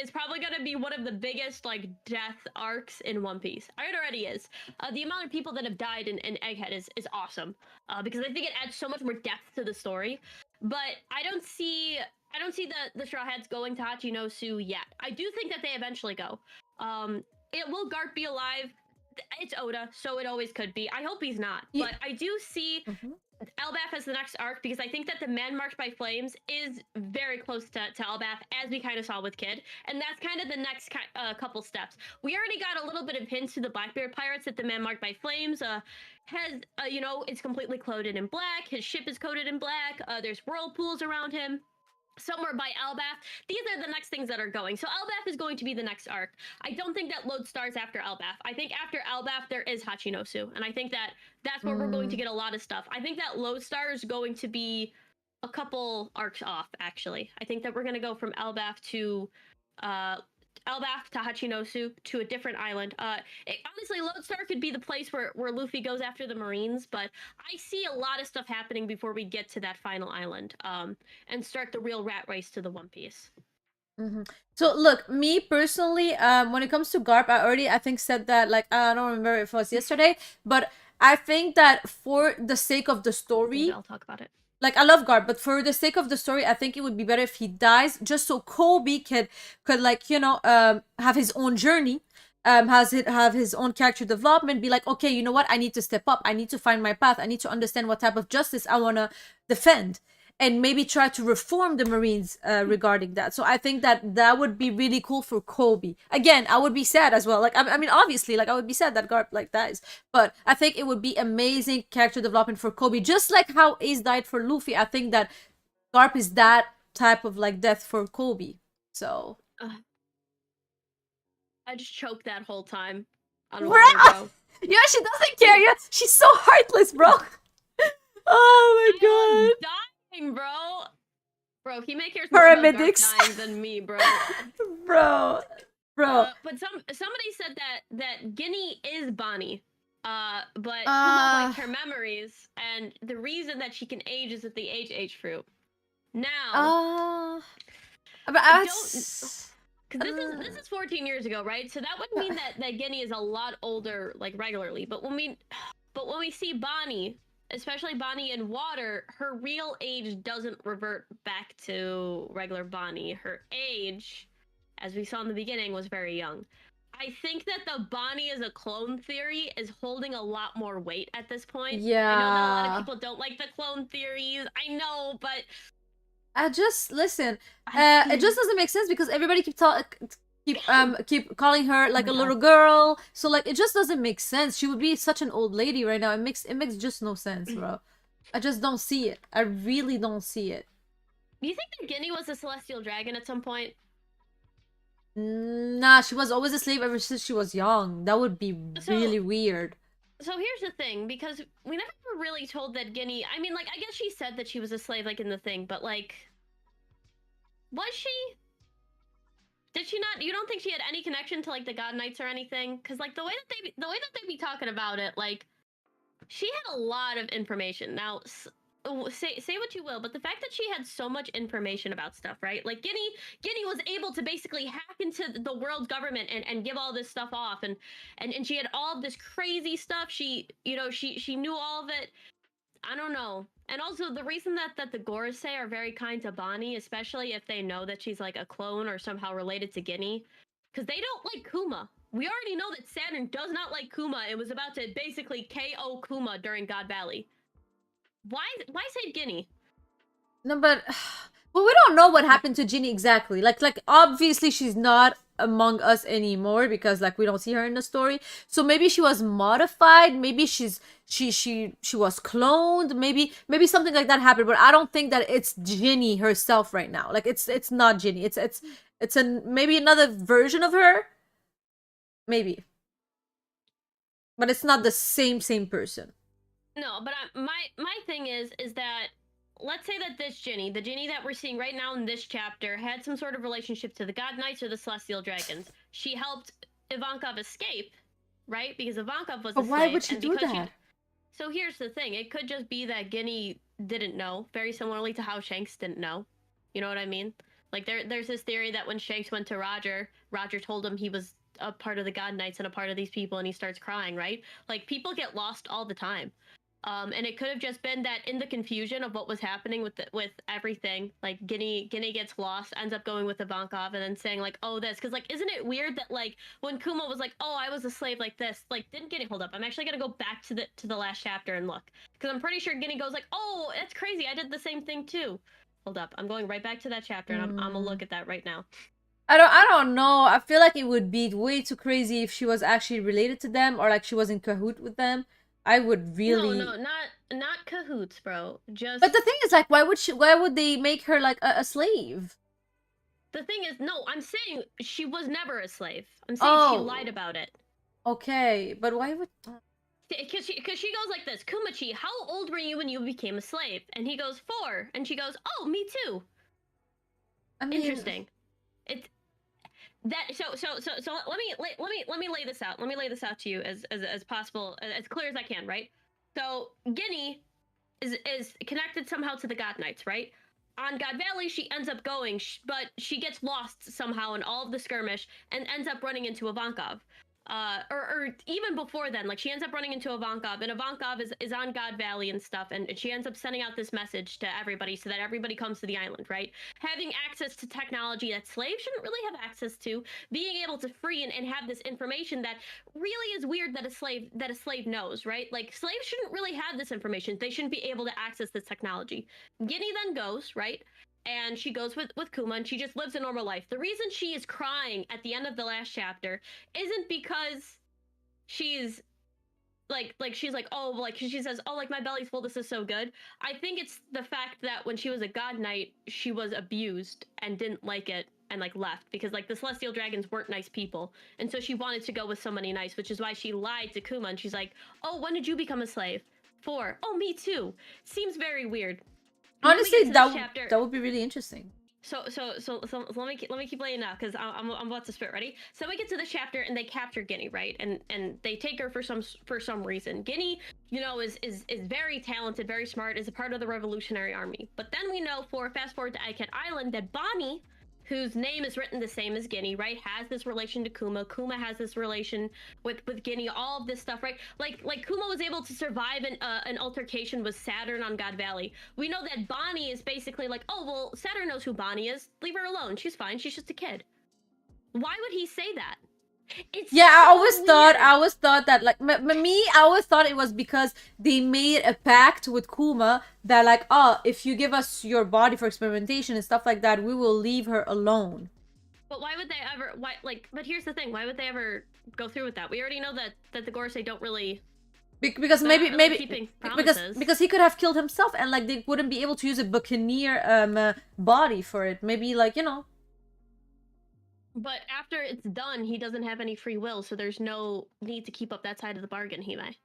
is probably gonna be one of the biggest like death arcs in One Piece. It already is. The amount of people that have died in Egghead is awesome. Because I think it adds so much more depth to the story. But I don't see the Straw Hats going to Hachinosu yet. I do think that they eventually go. Will Garp be alive? It's Oda, so it always could be. I hope he's not. But I do see Elbaf as the next arc because I think that the Man Marked by Flames is very close to Elbaf, as we kind of saw with Kid, and that's kind of the next couple steps. We already got a little bit of hints to the Blackbeard pirates that the Man Marked by Flames has, you know, it's completely coated in black. His ship is coated in black. There's whirlpools around him. Somewhere by Elbaf. These are the next things that are going. So Elbaf is going to be the next arc. I don't think that Lodestar is after Elbaf. I think after Elbaf there is Hachinosu, and I think that that's where we're going to get a lot of stuff. I think that Lodestar is going to be a couple arcs off. Actually, I think that we're going to go from Elbaf to Hachinosu to a different island. Honestly, Lodestar could be the place where Luffy goes after the Marines, but I see a lot of stuff happening before we get to that final island, and start the real rat race to the One Piece. So look, me personally, when it comes to Garp, I think said that, like, I don't remember if it was yesterday, but I think that for the sake of the story, Maybe I'll talk about it. like, I love Garp, but for the sake of the story, I think it would be better if he dies, just so Kobe could like, you know, have his own journey, have his own character development, be like, okay, you know what, I need to step up, I need to find my path, I need to understand what type of justice I want to defend, and maybe try to reform the Marines regarding that. So I think that would be really cool for Kobe. Again, I would be sad as well. Like, I mean, obviously, like, I would be sad that Garp, like, dies. But I think it would be amazing character development for Kobe. Just like how Ace died for Luffy, I think that Garp is that type of, like, death for Kobe. So... I just choked that whole time. I don't know, bro. Yeah, she doesn't care. Yeah, she's so heartless, bro. Oh my god. Bro, he may care more about Garp dying than me, bro. bro. But somebody said that Guinea is Bonnie. But Kuma liked her memories, and the reason that she can age is with the age fruit. Now, but I because this is 14 years ago, right? So that would mean that Guinea is a lot older, like, regularly. But when we see Bonnie, especially Bonnie in water, her real age doesn't revert back to regular Bonnie. Her age, as we saw in the beginning, was very young. I think that the Bonnie as a clone theory is holding a lot more weight at this point. Yeah. I know that a lot of people don't like the clone theories. I know, but... it just doesn't make sense because everybody keep calling her like a little girl. So, like, it just doesn't make sense. She would be such an old lady right now. It makes just no sense, bro. I just don't see it. I really don't see it. Do you think that Guinea was a celestial dragon at some point? Nah, she was always a slave ever since she was young. That would be really weird. So here's the thing, because we never were really told that Guinea... I mean, like, I guess she said that she was a slave, like, in the thing, but, like... Was she? Did she not? You don't think she had any connection to, like, the God Knights or anything? Because, like, the way that they be talking about it, like, she had a lot of information. Now, say what you will, but the fact that she had so much information about stuff, right? Like, Guinea was able to basically hack into the world government and give all this stuff off, and she had all of this crazy stuff. She knew all of it. I don't know. And also, the reason that the Gorosei are very kind to Bonnie, especially if they know that she's, like, a clone or somehow related to Guinea, because they don't like Kuma. We already know that Saturn does not like Kuma. It was about to basically KO Kuma during God Valley. Why save Guinea? No, but we don't know what happened to Ginny exactly. Like obviously she's not among us anymore because, like, we don't see her in the story. So maybe she was modified. Maybe she was cloned. Maybe something like that happened. But I don't think that it's Ginny herself right now. Like, it's not Ginny. It's maybe another version of her. Maybe. But it's not the same person. No, but my thing is that, let's say that this Ginny, the Ginny that we're seeing right now in this chapter, had some sort of relationship to the God Knights or the Celestial Dragons. She helped Ivankov escape, right? Because Ivankov was a slave. Why would she do that? So here's the thing. It could just be that Guinea didn't know, very similarly to how Shanks didn't know. You know what I mean? Like, there's this theory that when Shanks went to Roger told him he was a part of the God Knights and a part of these people, and he starts crying, right? Like, people get lost all the time. And it could have just been that in the confusion of what was happening with everything, like Guinea gets lost, ends up going with Ivankov, and then saying like, "Oh, this," because like, isn't it weird that like when Kuma was like, "Oh, I was a slave like this," like didn't Guinea hold up? I'm actually gonna go back to the last chapter and look, because I'm pretty sure Guinea goes like, "Oh, that's crazy. I did the same thing too." Hold up, I'm going right back to that chapter, and I'm gonna look at that right now. I don't know. I feel like it would be way too crazy if she was actually related to them or like she was in cahoot with them. I would really. No, not cahoots, bro. Just But the thing is, like, why would they make her like a slave? the thing is, no, I'm saying she was never a slave. I'm saying she lied Oh, about it. okay. But why would? Because she goes like this, Kumachi, how old were you when you became a slave? And he goes 4, and she goes, oh, me too. I mean, Interesting. It's that so let me lay this out. Let me lay this out to you as possible, as clear as I can, right? So Guinea is connected somehow to the God Knights, right? On God Valley, she ends up going, but she gets lost somehow in all of the skirmish and ends up running into Ivankov. Or even before then, like she ends up running into Ivankov, and Ivankov is on God Valley and stuff, and she ends up sending out this message to everybody so that everybody comes to the island, right? Having access to technology that slaves shouldn't really have access to, being able to free and have this information that really is weird that a slave knows, right? Like slaves shouldn't really have this information. They shouldn't be able to access this technology. Guinea then goes, right? And she goes with Kuma, and she just lives a normal life. The reason she is crying at the end of the last chapter isn't because she's she's like, oh, like she says, oh, like my belly's full, this is so good. I think it's the fact that when she was a god knight, she was abused and didn't like it and like left, because like the celestial dragons weren't nice people, and so she wanted to go with somebody nice, which is why she lied to Kuma, and she's like, oh, when did you become a slave? 4. Oh, me too. Seems very weird. honestly, that would be really interesting. So let me keep laying out, because I'm about to spit. Ready? So we get to the chapter and they capture Guinea, right? And they take her for some reason. Guinea, you know, is very talented, very smart, is a part of the Revolutionary Army. But then we know, fast forward to Iket Island, that Bonnie, whose name is written the same as Guinea, right, has this relation to Kuma. Kuma has this relation with Guinea. All of this stuff, right? Like Kuma was able to survive an altercation with Saturn on God Valley. We know that Bonnie is basically like, oh well, Saturn knows who Bonnie is. Leave her alone. She's fine. She's just a kid. Why would he say that? It's Yeah, so I always thought that like I always thought it was because they made a pact with Kuma that like, oh, if you give us your body for experimentation and stuff like that, we will leave her alone. But why would they ever? Why like? But here's the thing: why would they ever go through with that? We already know that the Gorsei don't really. Because They're not really maybe keeping because promises. he could have killed himself and like they wouldn't be able to use a buccaneer body for it. Maybe like, you know. But after it's done, he doesn't have any free will, so there's no need to keep up that side of the bargain, Hime.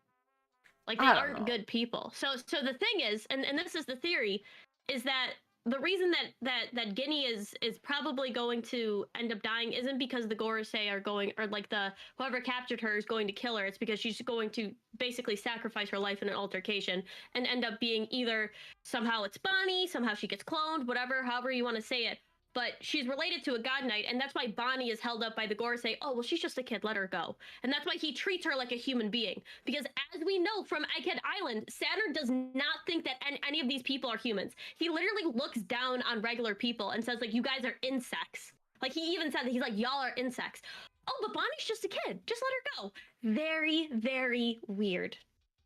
Like they I don't aren't know. good people. So the thing is, and this is the theory, is that the reason that Guinea is probably going to end up dying isn't because the Gorosei are going, or like the whoever captured her is going to kill her. It's because she's going to basically sacrifice her life in an altercation and end up being either somehow it's Bonnie, somehow she gets cloned, whatever, however you want to say it. But she's related to a god knight, and that's why Bonnie is held up by the Gorosei. Oh, well, she's just a kid, let her go. And that's why he treats her like a human being. Because as we know from Egghead Island, Saturn does not think that any of these people are humans. He literally looks down on regular people and says, like, you guys are insects. Like, he even said that he's like, y'all are insects. Oh, but Bonnie's just a kid. Just let her go. Very, very weird.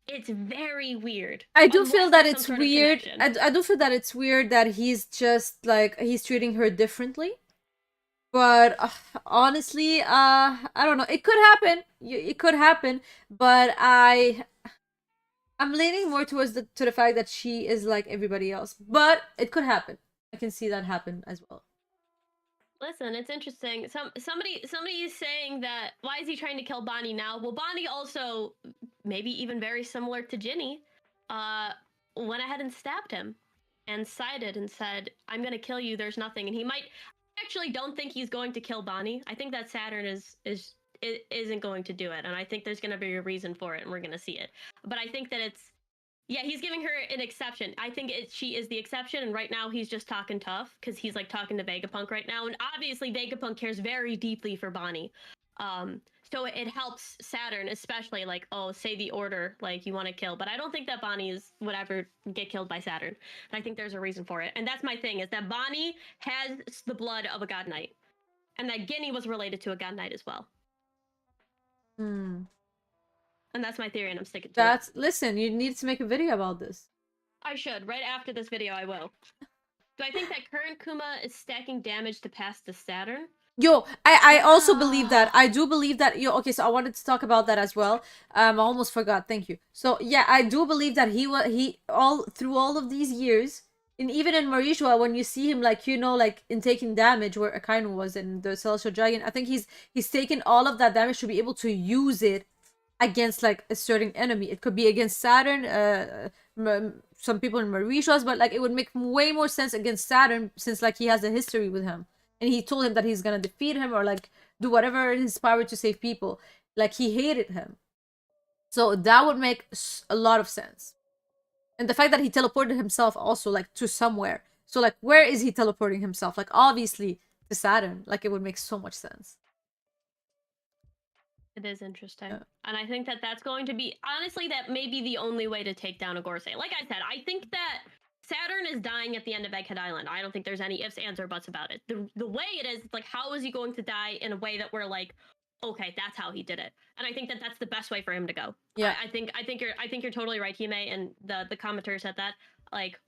It's very weird. I do feel Unless that there's it's some sort of weird. connection. I do feel that it's weird that he's just like he's treating her differently. But honestly, I don't know. It could happen. It could happen. But I'm leaning more towards to the fact that she is like everybody else. But it could happen. I can see that happen as well. Listen, it's interesting. Somebody is saying that why is he trying to kill Bonnie now? Well, Bonnie also, maybe even very similar to Ginny, went ahead and stabbed him and sided and said, "I'm gonna kill you. There's nothing." And he might actually don't think he's going to kill Bonnie. I think that Saturn isn't going to do it, and I think there's gonna be a reason for it, and we're gonna see it. But I think that it's. Yeah, he's giving her an exception. I think she is the exception, and right now he's just talking tough because he's like talking to Vegapunk right now, and obviously Vegapunk cares very deeply for Bonnie. so it helps Saturn, especially like, oh, say the order like you want to kill. But I don't think that Bonnie would ever get killed by Saturn. And I think there's a reason for it. And that's my thing, is that Bonnie has the blood of a god knight. And that Guinea was related to a god knight as well. Hmm. And that's my theory, and I'm sticking to That's listen, you need to make a video about this. I should. Right after this video, I will. Do I think that current Kuma is stacking damage to pass the Saturn? Yo, I also believe that. I do believe that. Yo, okay, so I wanted to talk about that as well. I almost forgot. Thank you. So yeah, I do believe that he all through all of these years, and even in Marishua, when you see him like like in taking damage where Akainu was in the Celestial Dragon, I think he's taken all of that damage to be able to use it against like a certain enemy. It could be against Saturn, some people in Mauritius, but like it would make way more sense against Saturn since like he has a history with him, and he told him that he's gonna defeat him or like do whatever in his power to save people. Like he hated him, so that would make a lot of sense. And the fact that he teleported himself also like to somewhere. So like where is he teleporting himself? Like obviously to Saturn. Like it would make so much sense. It is interesting. Yeah. And I think that that's going to be, honestly, that may be the only way to take down a Gorsei. Like I said, I think that Saturn is dying at the end of Egghead Island. I don't think there's any ifs, ands, or buts about it. The way it is, like, how is he going to die in a way that we're like, okay, that's how he did it. And I think that that's the best way for him to go. Yeah. I think you're totally right, Hime, and the commenter said that. Like,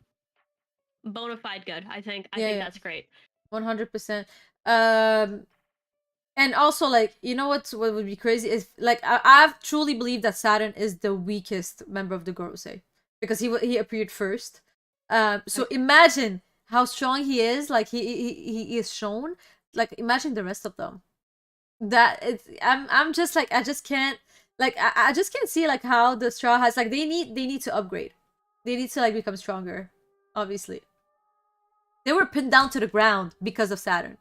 bona fide good. I think that's great. 100%. And also, like, you know what would be crazy is like I've truly believed that Saturn is the weakest member of the Gorosei because he appeared first. So Okay. imagine how strong he is. Like he is shown. Like imagine the rest of them. That it's I'm just like I just can't like I just can't see like how the Straw has like they need to upgrade. They need to like become stronger. Obviously, they were pinned down to the ground because of Saturn.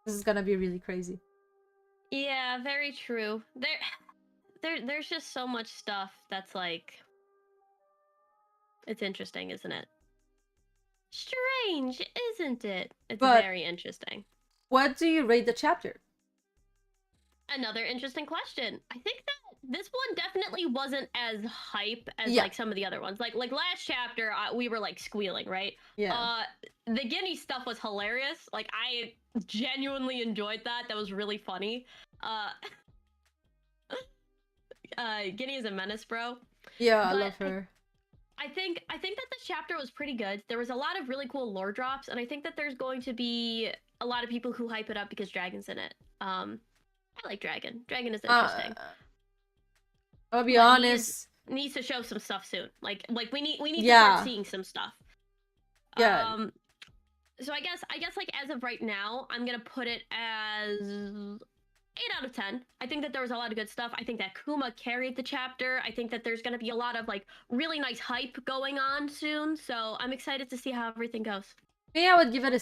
This is gonna be really crazy. Yeah, very true. There's just so much stuff that's like, it's interesting, isn't it? Strange, isn't it? It's very interesting. What do you rate the chapter? Another interesting question. I think that this one definitely wasn't as hype as like some of the other ones. Like last chapter, we were like squealing, right? Yeah. The Guinea stuff was hilarious. Like I genuinely enjoyed that. That was really funny. Guinea is a menace, bro. Yeah, I love her. I think that this chapter was pretty good. There was a lot of really cool lore drops, and I think that there's going to be a lot of people who hype it up because Dragon's in it. I like Dragon. Dragon is interesting. I'll be honest. Needs to show some stuff soon. Like we need to start seeing some stuff. Yeah. So I guess like as of right now, I'm gonna put it as 8 out of 10. I think that there was a lot of good stuff. I think that Kuma carried the chapter. I think that there's gonna be a lot of like really nice hype going on soon. So I'm excited to see how everything goes. Maybe I would give it a.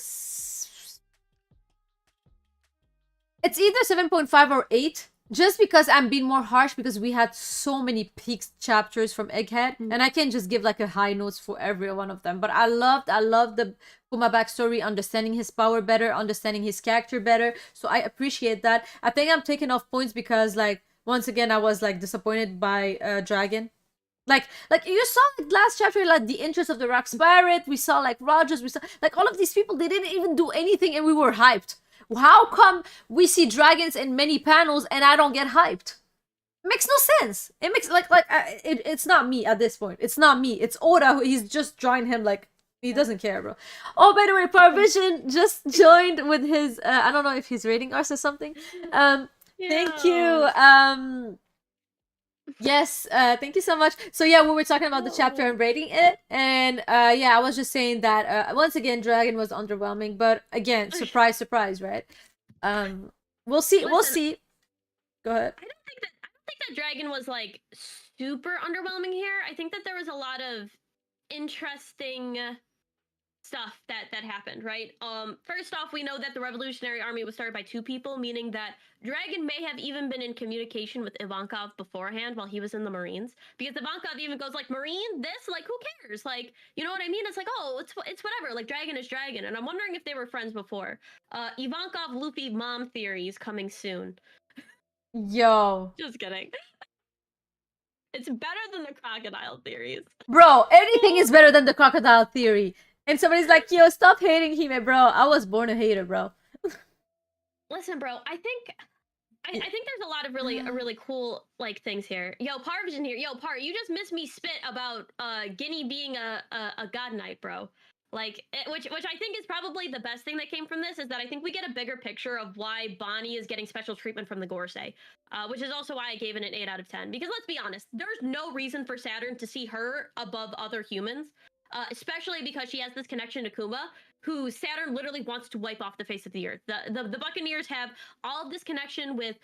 It's either 7.5 or 8. Just because I'm being more harsh because we had so many peak chapters from Egghead, and I can't just give like a high notes for every one of them. But I loved the Kuma backstory, understanding his power better, understanding his character better. So I appreciate that. I think I'm taking off points because like once again I was like disappointed by Dragon. Like you saw the last chapter, like the interest of the Rock Spirit. We saw like Rogers. We saw like all of these people. They didn't even do anything, and we were hyped. How come we see dragons in many panels and I don't get hyped? It makes no sense. It makes it's not me at this point. It's not me. It's Oda. He's just drawing him like he doesn't care, bro. Oh, by the way, Parvision just joined with his. I don't know if he's rating us or something. Thank you. Yes, thank you so much. So yeah, we were talking about the chapter and rating it, and yeah, I was just saying that once again, Dragon was underwhelming, but again, surprise, right? We'll see. We'll see. Go ahead. I don't think that Dragon was like super underwhelming here. I think that there was a lot of interesting stuff that happened, right? First off, we know that the Revolutionary Army was started by 2 people, meaning that Dragon may have even been in communication with Ivankov beforehand while he was in the Marines, because Ivankov even goes like, Marine, this, like, who cares? Like, you know what I mean? It's like, oh, it's whatever, like, Dragon is Dragon, and I'm wondering if they were friends before. Ivankov Luffy mom theories coming soon. Yo. Just kidding. It's better than the crocodile theories. Bro, anything is better than the crocodile theory. And somebody's like, yo, stop hating Hime, bro. I was born a hater, bro. Listen, bro, I think there's a lot of really cool like things here. Yo, Parv's in here. Yo, Par, you just missed me spit about Guinea being a god knight, bro. Like, which I think is probably the best thing that came from this is that I think we get a bigger picture of why Bonnie is getting special treatment from the Gorsei, which is also why I gave it an 8 out of 10. Because let's be honest, there's no reason for Saturn to see her above other humans, especially because she has this connection to Kuma, who Saturn literally wants to wipe off the face of the earth. The Buccaneers have all of this connection with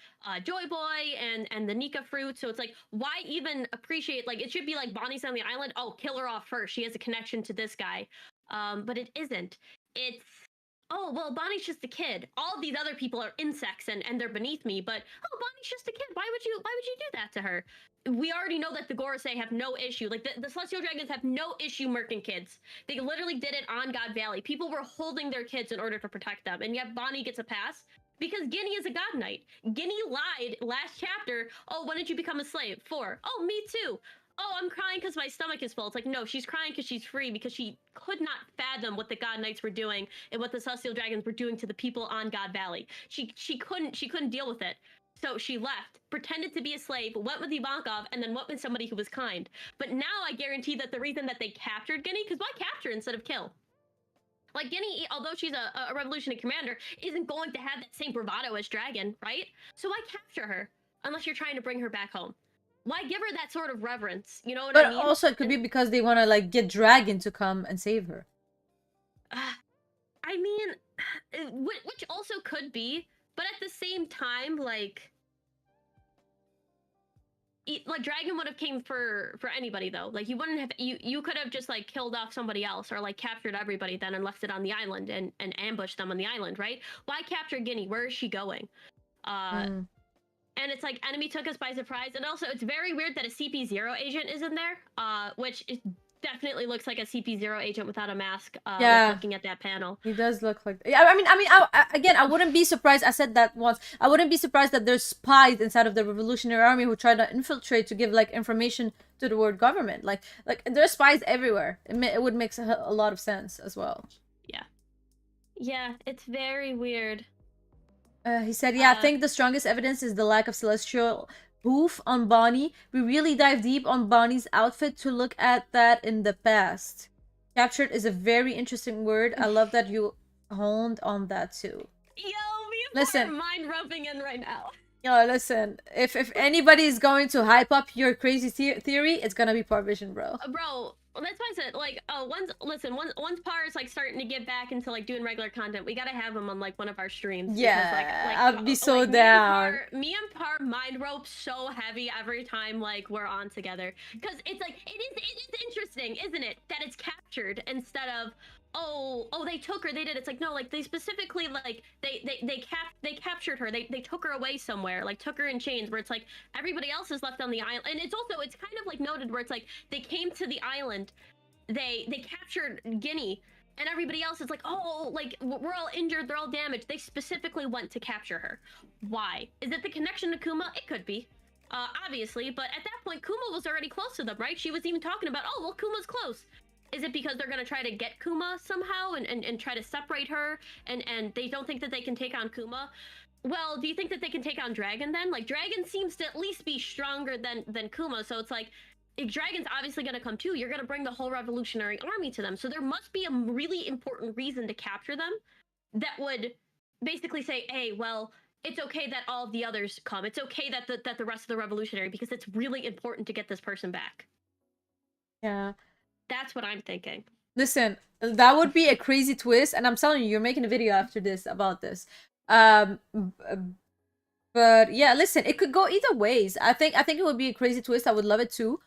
Joy Boy and the Nika fruit, so it's like, why even appreciate, like, it should be like Bonnie's on the island, oh, kill her off first, she has a connection to this guy. But it isn't. It's, oh, well, Bonnie's just a kid. All of these other people are insects and they're beneath me, but, oh, Bonnie's just a kid. Why would you do that to her? We already know that the Gorosei have no issue. Like, the Celestial Dragons have no issue murking kids. They literally did it on God Valley. People were holding their kids in order to protect them, and yet Bonnie gets a pass because Guinea is a god knight. Guinea lied last chapter. Oh, when did you become a slave? 4. Oh, me too. Oh, I'm crying because my stomach is full. It's like, no, she's crying because she's free, because she could not fathom what the God Knights were doing and what the Celestial Dragons were doing to the people on God Valley. She couldn't deal with it. So she left, pretended to be a slave, went with Ivankov, and then went with somebody who was kind. But now I guarantee that the reason that they captured Guinea, because why capture instead of kill? Like, Guinea, although she's a revolutionary commander, isn't going to have that same bravado as Dragon, right? So why capture her? Unless you're trying to bring her back home. Why give her that sort of reverence? You know what I mean? But also, it could be because they want to, like, get Dragon to come and save her. I mean, which also could be, but at the same time, like Dragon would have came for anybody though. Like, you wouldn't have, you could have just like killed off somebody else or like captured everybody then and left it on the island and ambushed them on the island, right? Why capture Guinea? Where is she going? And it's like, enemy took us by surprise. And also, it's very weird that a CP0 agent is in there, which definitely looks like a CP0 agent without a mask. Yeah. Looking at that panel, he does look like. Yeah, I mean, again, I wouldn't be surprised. I said that once. I wouldn't be surprised that there's spies inside of the Revolutionary Army who try to infiltrate to give like information to the world government. Like there's spies everywhere. It would make a lot of sense as well. Yeah, it's very weird. He said, yeah, I think the strongest evidence is the lack of celestial hoof on Bonnie. We really dive deep on Bonnie's outfit to look at that in the past. Captured is a very interesting word. I love that you honed on that too. Yo, we are mind rubbing in right now. Yo, listen, if anybody's going to hype up your crazy theory, it's gonna be Parvision, bro. Bro, that's why I said, like, once Par is like starting to get back into like doing regular content, we gotta have him on like one of our streams. Yeah, because, I'd be so down. Me and Par mind rope so heavy every time like we're on together, because it's like it is interesting, isn't it, that it's captured instead of oh they took her, they did. It's like, no, like they specifically like they captured her, they took her away somewhere, like took her in chains, where it's like everybody else is left on the island. And it's kind of like noted where it's like they came to the island, they captured Guinea, and everybody else is like, oh, like we're all injured, they're all damaged. They specifically went to capture her. Why? Is it the connection to Kuma? It could be, obviously, but at that point Kuma was already close to them, right? She was even talking about, oh well, Kuma's close. Is it because they're going to try to get Kuma somehow and try to separate her, and they don't think that they can take on Kuma? Well, do you think that they can take on Dragon then? Like, Dragon seems to at least be stronger than Kuma, so it's like, if Dragon's obviously going to come too, you're going to bring the whole Revolutionary Army to them. So there must be a really important reason to capture them that would basically say, hey, well, it's okay that all of the others come. It's okay that the rest of the Revolutionary, because it's really important to get this person back. Yeah. That's what I'm thinking. Listen, that would be a crazy twist, and I'm telling you, you're making a video after this about this. But yeah, listen, it could go either ways. I think it would be a crazy twist. I would love it too.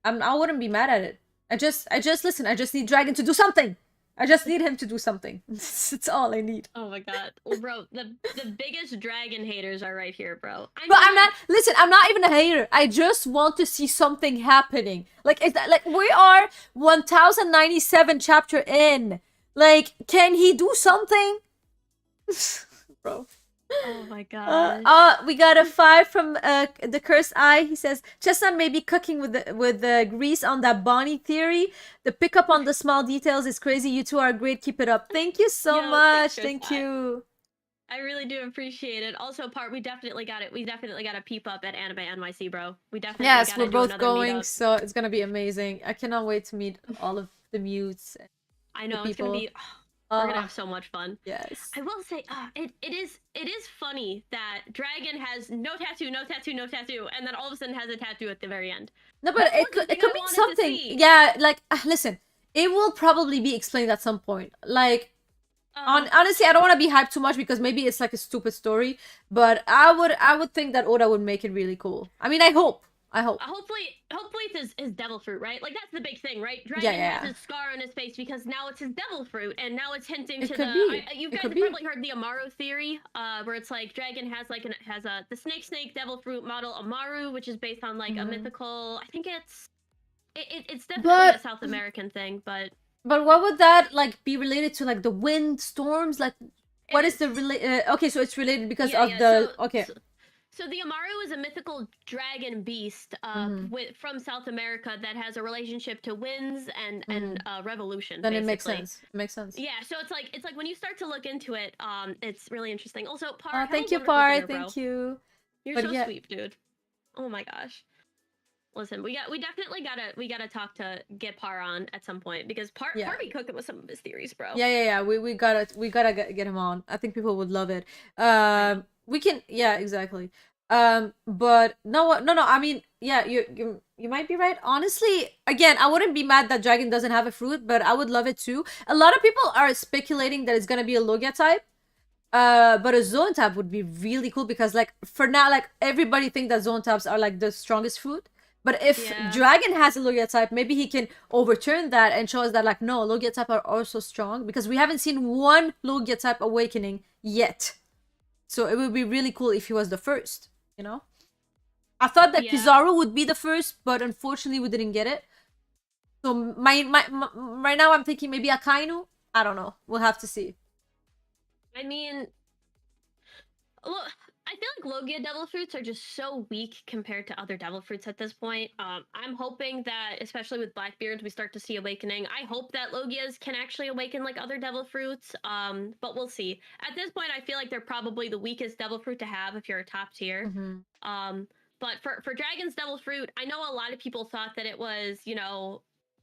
I wouldn't be mad at it. I just listen. I just need Dragon to do something. I just need him to do something. It's all I need. Oh my god, bro! The biggest Dragon haters are right here, bro. I'm not. Listen, I'm not even a hater. I just want to see something happening. Like, is that like we are 1097 chapter in? Like, can he do something, bro? Oh my gosh. We got a 5 from the Cursed Eye. He says Chestnut may be cooking with the grease on that Bonnie theory. The pickup on the small details is crazy. You two are great. Keep it up. Thank you so Yo, much. thanks, Thank Tristan. you. I really do appreciate it. Also, part we definitely got it. We definitely got to peep up at Anime NYC, bro. We definitely Yes, got to we're do both another going, meetup. so it's gonna be amazing. I cannot wait to meet all of the mutes, and I the know it's gonna people. be. We're gonna have so much fun. Yes. I will say, it is funny that Dragon has no tattoo, no tattoo, no tattoo, and then all of a sudden has a tattoo at the very end. No, but That was the it thing could I be wanted to something. see. Yeah, like listen, it will probably be explained at some point. Like honestly, I don't want to be hyped too much because maybe it's like a stupid story, but I would think that Oda would make it really cool. I mean, I hope. Hopefully it's his devil fruit, right? Like that's the big thing, right? Yeah, Dragon yeah. has his scar on his face because now it's his devil fruit, and now it's hinting It to could the. be. You It guys could have be. probably heard the Amaru theory, where it's like Dragon has like the snake devil fruit model Amaru, which is based on like a mythical. I think it's definitely a South American thing, but what would that like be related to? Like the wind storms? Like what is the okay, so it's related because of the okay. So the Amaru is a mythical dragon beast from South America that has a relationship to winds and revolution. Then basically. it makes sense. It makes sense. Yeah, so it's like when you start to look into it, it's really interesting. Also, Par, Thank you, Par. Thank you. You're so sweet, dude. Oh my gosh. Listen, we definitely gotta talk to get Par on at some point because Par be cooking with some of his theories, bro. Yeah. We gotta get him on. I think people would love it. We can, yeah, exactly. But no. I mean, yeah, you might be right. Honestly, again, I wouldn't be mad that Dragon doesn't have a fruit, but I would love it too. A lot of people are speculating that it's gonna be a Logia type. But a zone type would be really cool because like for now, like everybody think that zone types are like the strongest fruit. But if Dragon has a Logia type, maybe he can overturn that and show us that like no, Logia type are also strong because we haven't seen one Logia type awakening yet. So it would be really cool if he was the first, you know? I thought that Kizaru would be the first, but unfortunately we didn't get it. So my right now I'm thinking maybe Akainu. I don't know. We'll have to see. I mean, look, I feel like Logia devil fruits are just so weak compared to other devil fruits at this point. I'm hoping that, especially with Blackbeard, we start to see awakening. I hope that Logias can actually awaken like other devil fruits. But we'll see. At this point, I feel like they're probably the weakest devil fruit to have if you're a top tier. But for Dragon's devil fruit, I know a lot of people thought that it was, you know,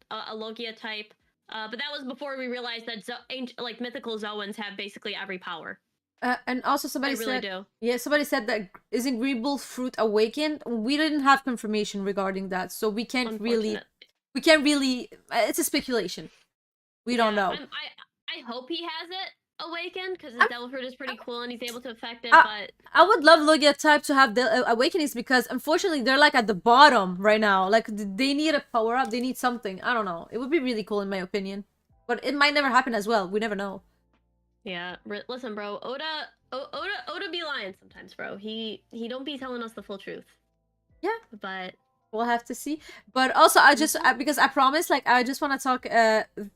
a Logia type. But that was before we realized that like mythical Zoans have basically every power. And also somebody really said, yeah, somebody said that isn't Greeble fruit awakened? We didn't have confirmation regarding that, so we can't really. It's a speculation. We don't know. I hope he has it awakened because his devil fruit is pretty cool and he's able to affect it. But I would love Logia type to have the awakenings because unfortunately they're like at the bottom right now. Like they need a power up. They need something. I don't know. It would be really cool in my opinion, but it might never happen as well. We never know. Yeah, listen, bro. Oda be lying sometimes, bro. He don't be telling us the full truth. Yeah, but we'll have to see. But also, I just because I promised, like, I just want to talk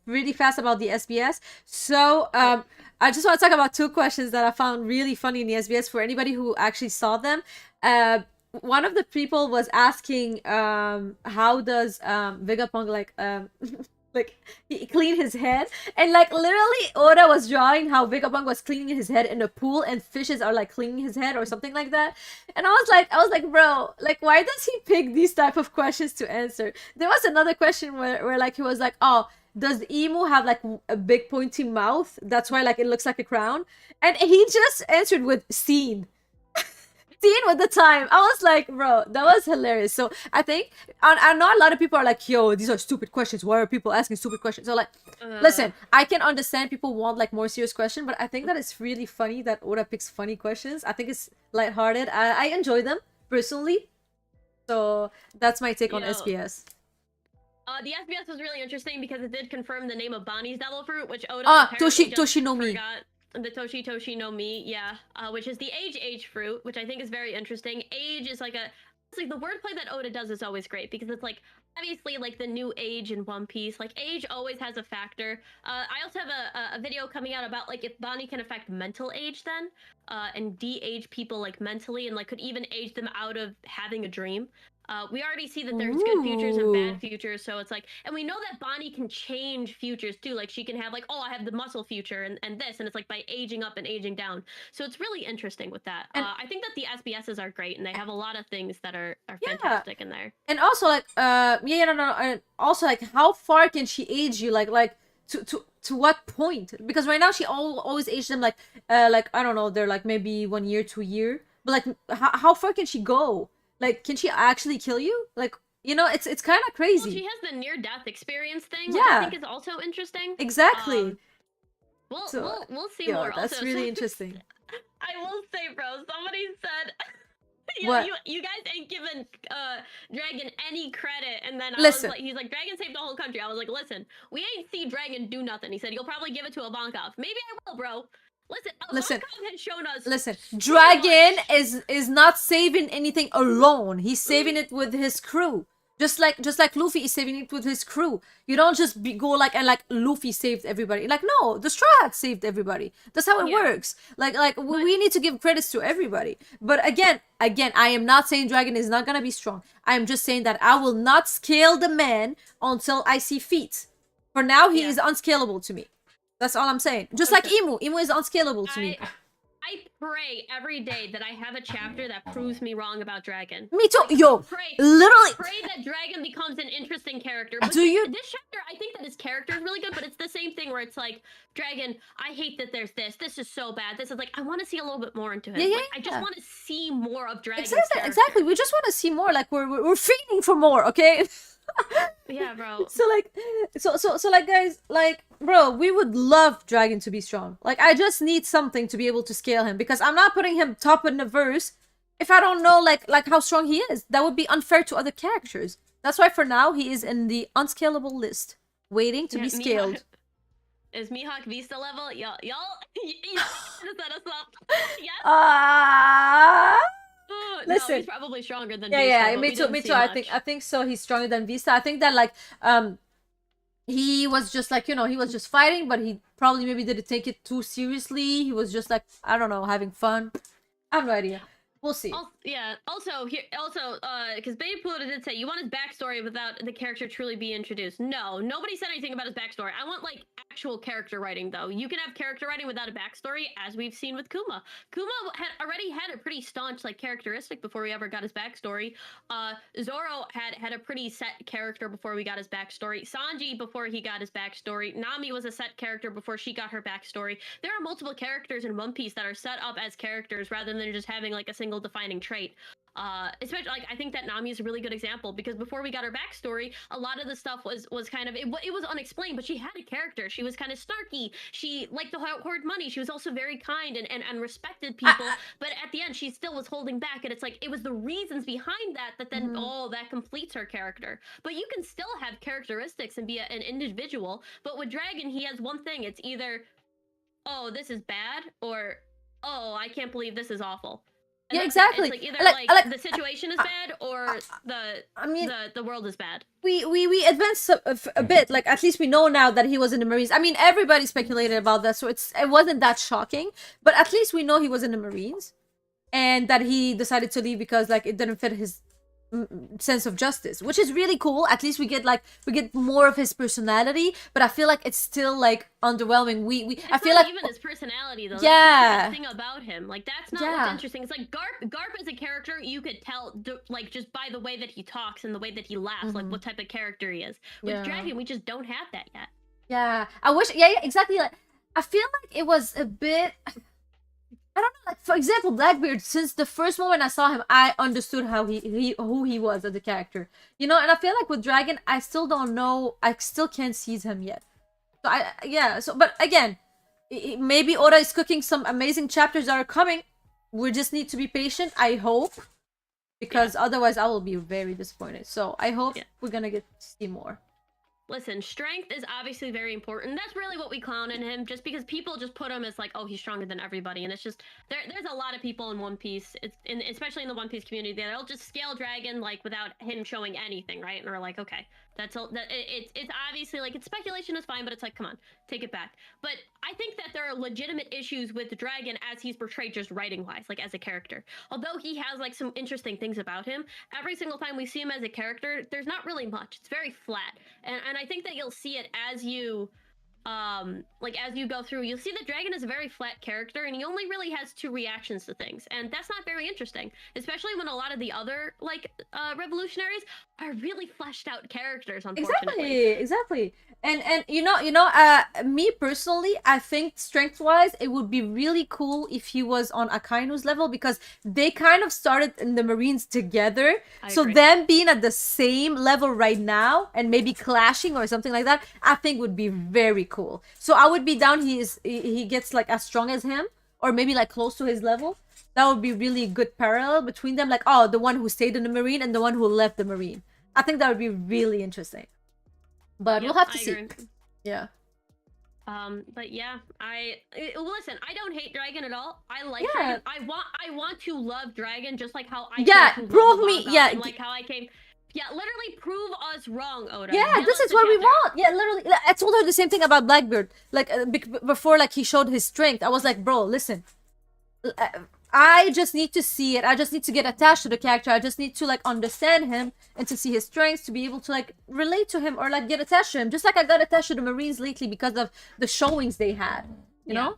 really fast about the SBS. So I just want to talk about 2 questions that I found really funny in the SBS for anybody who actually saw them. One of the people was asking how does Vegapunk like like he clean his head, and like literally Oda was drawing how Vegapunk was cleaning his head in a pool and fishes are like cleaning his head or something like that. And I was like bro, like why does he pick these type of questions to answer? There was another question where like he was like, oh, does Emu have like a big pointy mouth, that's why like it looks like a crown? And he just answered with scene with the time. I was like, bro, that was hilarious. So I think I know a lot of people are like, yo, these are stupid questions. Why are people asking stupid questions? So like, listen, I can understand people want like more serious question, but I think that it's really funny that Oda picks funny questions. I think it's lighthearted. I enjoy them personally. So that's my take on SBS. The SBS was really interesting because it did confirm the name of Bonnie's devil fruit, which Oda Toshi no Mi. The Toshi no Mi, yeah, which is the age fruit, which I think is very interesting. Age is like the wordplay that Oda does is always great because it's like obviously like the new age in One Piece, like age always has a factor. I also have a video coming out about like if Bonnie can affect mental age then, and de-age people like mentally and like could even age them out of having a dream. We already see that there's good futures and bad Ooh. futures, so it's like, and we know that Bonnie can change futures too. Like she can have like, oh, I have the muscle future and this, and it's like by aging up and aging down. So it's really interesting with that. And I think that the SBSs are great, and they have a lot of things that are yeah. fantastic in there. And also like yeah, no, no, and also like how far can she age you? Like to what point? Because right now she always aged them like I don't know, they're like maybe 1 year, 2 year. But like how far can she go? Like can she actually kill you? Like it's kind of Well, crazy. she has the near-death experience thing, which I Yeah, think is also interesting. exactly. We'll So we'll see yeah, more. that's Also, really interesting. I will say, bro, somebody said, What? you guys ain't giving Dragon any credit, and then I was Listen, like, he's like, Dragon saved the whole country. I was like, listen, we ain't see Dragon do nothing. He said, you'll probably give it to Ivankov. Maybe I will, bro. Listen, listen, Ivankov has shown us listen. too Dragon much. is not saving anything alone. He's saving it with his crew. Just like Luffy is saving it with his crew. You don't just go like and like Luffy saved everybody. Like no, the Straw Hats saved everybody. That's how it Yeah. works. Like we need to give credits to everybody. But again, I am not saying Dragon is not gonna be strong. I am just saying that I will not scale the man until I see feats. For now, he Yeah. is unscalable to me. That's all I'm saying. Just like Emu. Emu is unscalable to me. I pray every day that I have a chapter that proves me wrong about Dragon. Me too. Yo, Pray, literally. pray that Dragon becomes an interesting character. Do you? This chapter, I think that his character is really good, but it's the same thing where it's like, Dragon, I hate that there's this. This is so bad. This is like, I want to see a little bit more into him. Yeah, Like, I just want to see more of Dragon's Exactly. character. Exactly. We just want to see more. Like we're feeding for more. Okay. Yeah, bro. So like, so like, guys, like, bro, we would love Dragon to be strong. Like, I just need something to be able to scale him because I'm not putting him top in the verse if I don't know like how strong he is. That would be unfair to other characters. That's why for now he is in the unscalable list, waiting to be scaled. Is Mihawk Vista level? Y'all set us up. Yes. Listen. No, he's probably stronger than Yeah, Vista, yeah, but me we too, didn't me see too. I much. think so. He's stronger than Vista. I think that like he was just like, he was just fighting, but he probably maybe didn't take it too seriously. He was just like, I don't know, having fun. I have no idea. We'll see. Also, because Babe Pluto did say you want his backstory without the character truly be introduced. No, nobody said anything about his backstory. I want like actual character writing though. You can have character writing without a backstory, as we've seen with Kuma. Kuma had already had a pretty staunch like characteristic before we ever got his backstory. Zoro had a pretty set character before we got his backstory. Sanji before he got his backstory. Nami was a set character before she got her backstory. There are multiple characters in One Piece that are set up as characters rather than just having like a single defining trait. Especially like I think that Nami is a really good example because before we got her backstory, a lot of the stuff was kind of it was unexplained, but she had a character. She was kind of snarky. She liked to hoard money. She was also very kind and respected people. But at the end, she still was holding back, and it's like it was the reasons behind that then that completes her character. But you can still have characteristics and be an individual. But with Dragon, he has one thing. It's either, oh, this is bad, or oh, I can't believe this is awful. And yeah, exactly. It's like either like the situation is bad or the world is bad. We advanced a bit. Like at least we know now that he was in the Marines. I mean, everybody speculated about that, so it wasn't that shocking. But at least we know he was in the Marines, and that he decided to leave because like it didn't fit his sense of justice, which is really cool. At least we get more of his personality, but I feel like it's still like underwhelming. I feel like even his personality though. Yeah, that's the thing about him. Like that's not what's interesting. It's like Garp as a character, you could tell like just by the way that he talks and the way that he laughs, like what type of character he is. With Dragon, we just don't have that yet. Yeah, I wish. Yeah, exactly. Like I feel like it was a bit. I don't know, like for example, Blackbeard, since the first moment I saw him, I understood who he was as a character. And I feel like with Dragon, I still don't know, I still can't seize him yet. So but again, maybe Oda is cooking some amazing chapters that are coming. We just need to be patient, I hope. Because otherwise I will be very disappointed. So I hope we're gonna get to see more. Listen, strength is obviously very important. That's really what we clown in him, just because people just put him as like, oh, he's stronger than everybody, and it's just there's a lot of people in One Piece, especially in the One Piece community, they'll just scale Dragon like without him showing anything, right? And we're like, okay, it's obviously like, it's speculation is fine, but it's like, come on, take it back. But I think that there are legitimate issues with Dragon as he's portrayed, just writing wise, like as a character. Although he has like some interesting things about him, every single time we see him as a character, there's not really much. It's very flat, and I think that you'll see it as you as you go through. You'll see that Dragon is a very flat character, and he only really has two reactions to things, and that's not very interesting, especially when a lot of the other revolutionaries are really fleshed out characters, unfortunately. Exactly. And me personally, I think strength wise it would be really cool if he was on Akainu's level, because they kind of started in the Marines together. So them being at the same level right now and maybe clashing or something like that, I think would be very cool. So I would be down he gets like as strong as him, or maybe like close to his level. That would be really good parallel between them, like, oh, the one who stayed in the Marine and the one who left the Marine. I think that would be really interesting. But we'll have to see. Yeah. But yeah, listen, I don't hate Dragon at all. I like Dragon. I want to love Dragon just like how I prove me. Yeah, like how I came. Yeah, literally prove us wrong, Oda. Yeah, this is what we want. Yeah, literally. I told her the same thing about Blackbeard. Like before, like he showed his strength. I was like, bro, listen. I just need to see it. I just need to get attached to the character. I just need to like understand him and to see his strengths, to be able to like relate to him or like get attached to him. Just like I got attached to the Marines lately because of the showings they had. You know?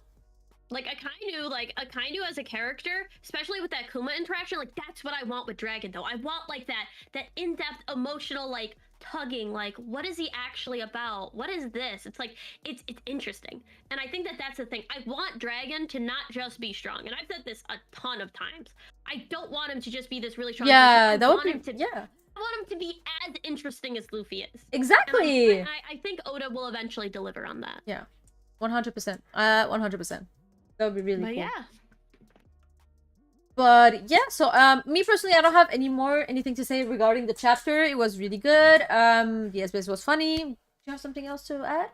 Like Akainu as a character, especially with that Kuma interaction, like that's what I want with Dragon though. I want like that in-depth emotional like tugging, like what is he actually about? What is this? It's like it's interesting. And I think that that's the thing. I want Dragon to not just be strong. And I've said this a ton of times. I don't want him to just be this really strong person. That would be I want him to be as interesting as Luffy is. Exactly. I think Oda will eventually deliver on that. Yeah. 100%. 100%. That would be really cool. Yeah. But yeah, so me personally, I don't have anything to say regarding the chapter. It was really good. The SBS was funny. Do you have something else to add?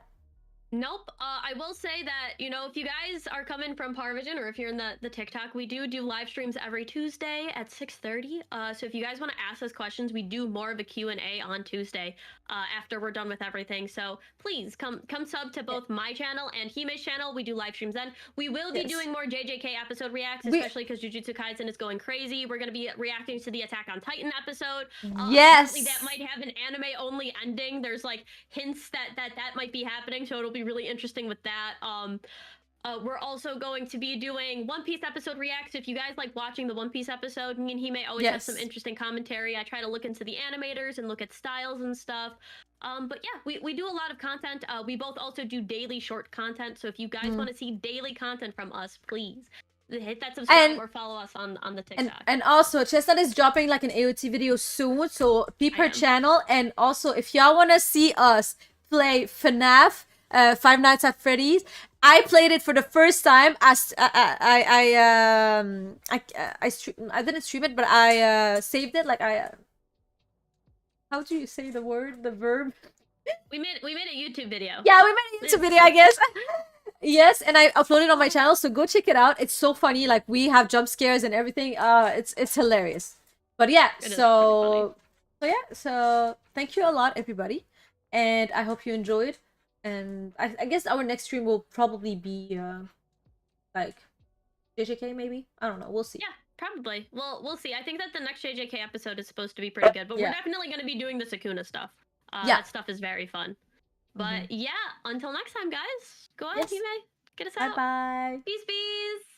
Nope. I will say that, you know, if you guys are coming from Parvision or if you're in the TikTok, we do live streams every Tuesday at 6:30. So if you guys want to ask us questions, we do more of a Q&A on Tuesday after we're done with everything. So please come sub to both my channel and Hime's channel. We do live streams then. We will be doing more JJK episode reacts, especially because Jujutsu Kaisen is going crazy. We're going to be reacting to the Attack on Titan episode. Yes. That might have an anime-only ending. There's like hints that might be happening, so it'll be really interesting with that. We're also going to be doing One Piece episode reacts. If you guys like watching the One Piece episode, me and Hime always have some interesting commentary. I try to look into the animators and look at styles and stuff. But yeah, we do a lot of content. We both also do daily short content. So if you guys want to see daily content from us, please hit that subscribe or follow us on the TikTok. And also, Chestnut is dropping like an AOT video soon, so peep her channel. And also, if y'all want to see us play FNAF, Five Nights at Freddy's, I played it for the first time. As I didn't stream it, but I saved it. Like how do you say the verb? We made a YouTube video. Yeah, we made a YouTube video, I guess. Yes, and I uploaded it on my channel, so go check it out. It's so funny. Like we have jump scares and everything. It's hilarious. But yeah, so thank you a lot, everybody, and I hope you enjoyed. And I guess our next stream will probably be like JJK maybe. I don't know. We'll see. Yeah, probably. We'll see. I think that the next JJK episode is supposed to be pretty good, but we're definitely going to be doing the Sakuna stuff. That stuff is very fun. But yeah, until next time, guys. Go ahead, Hime. Get us out. Bye. Peace.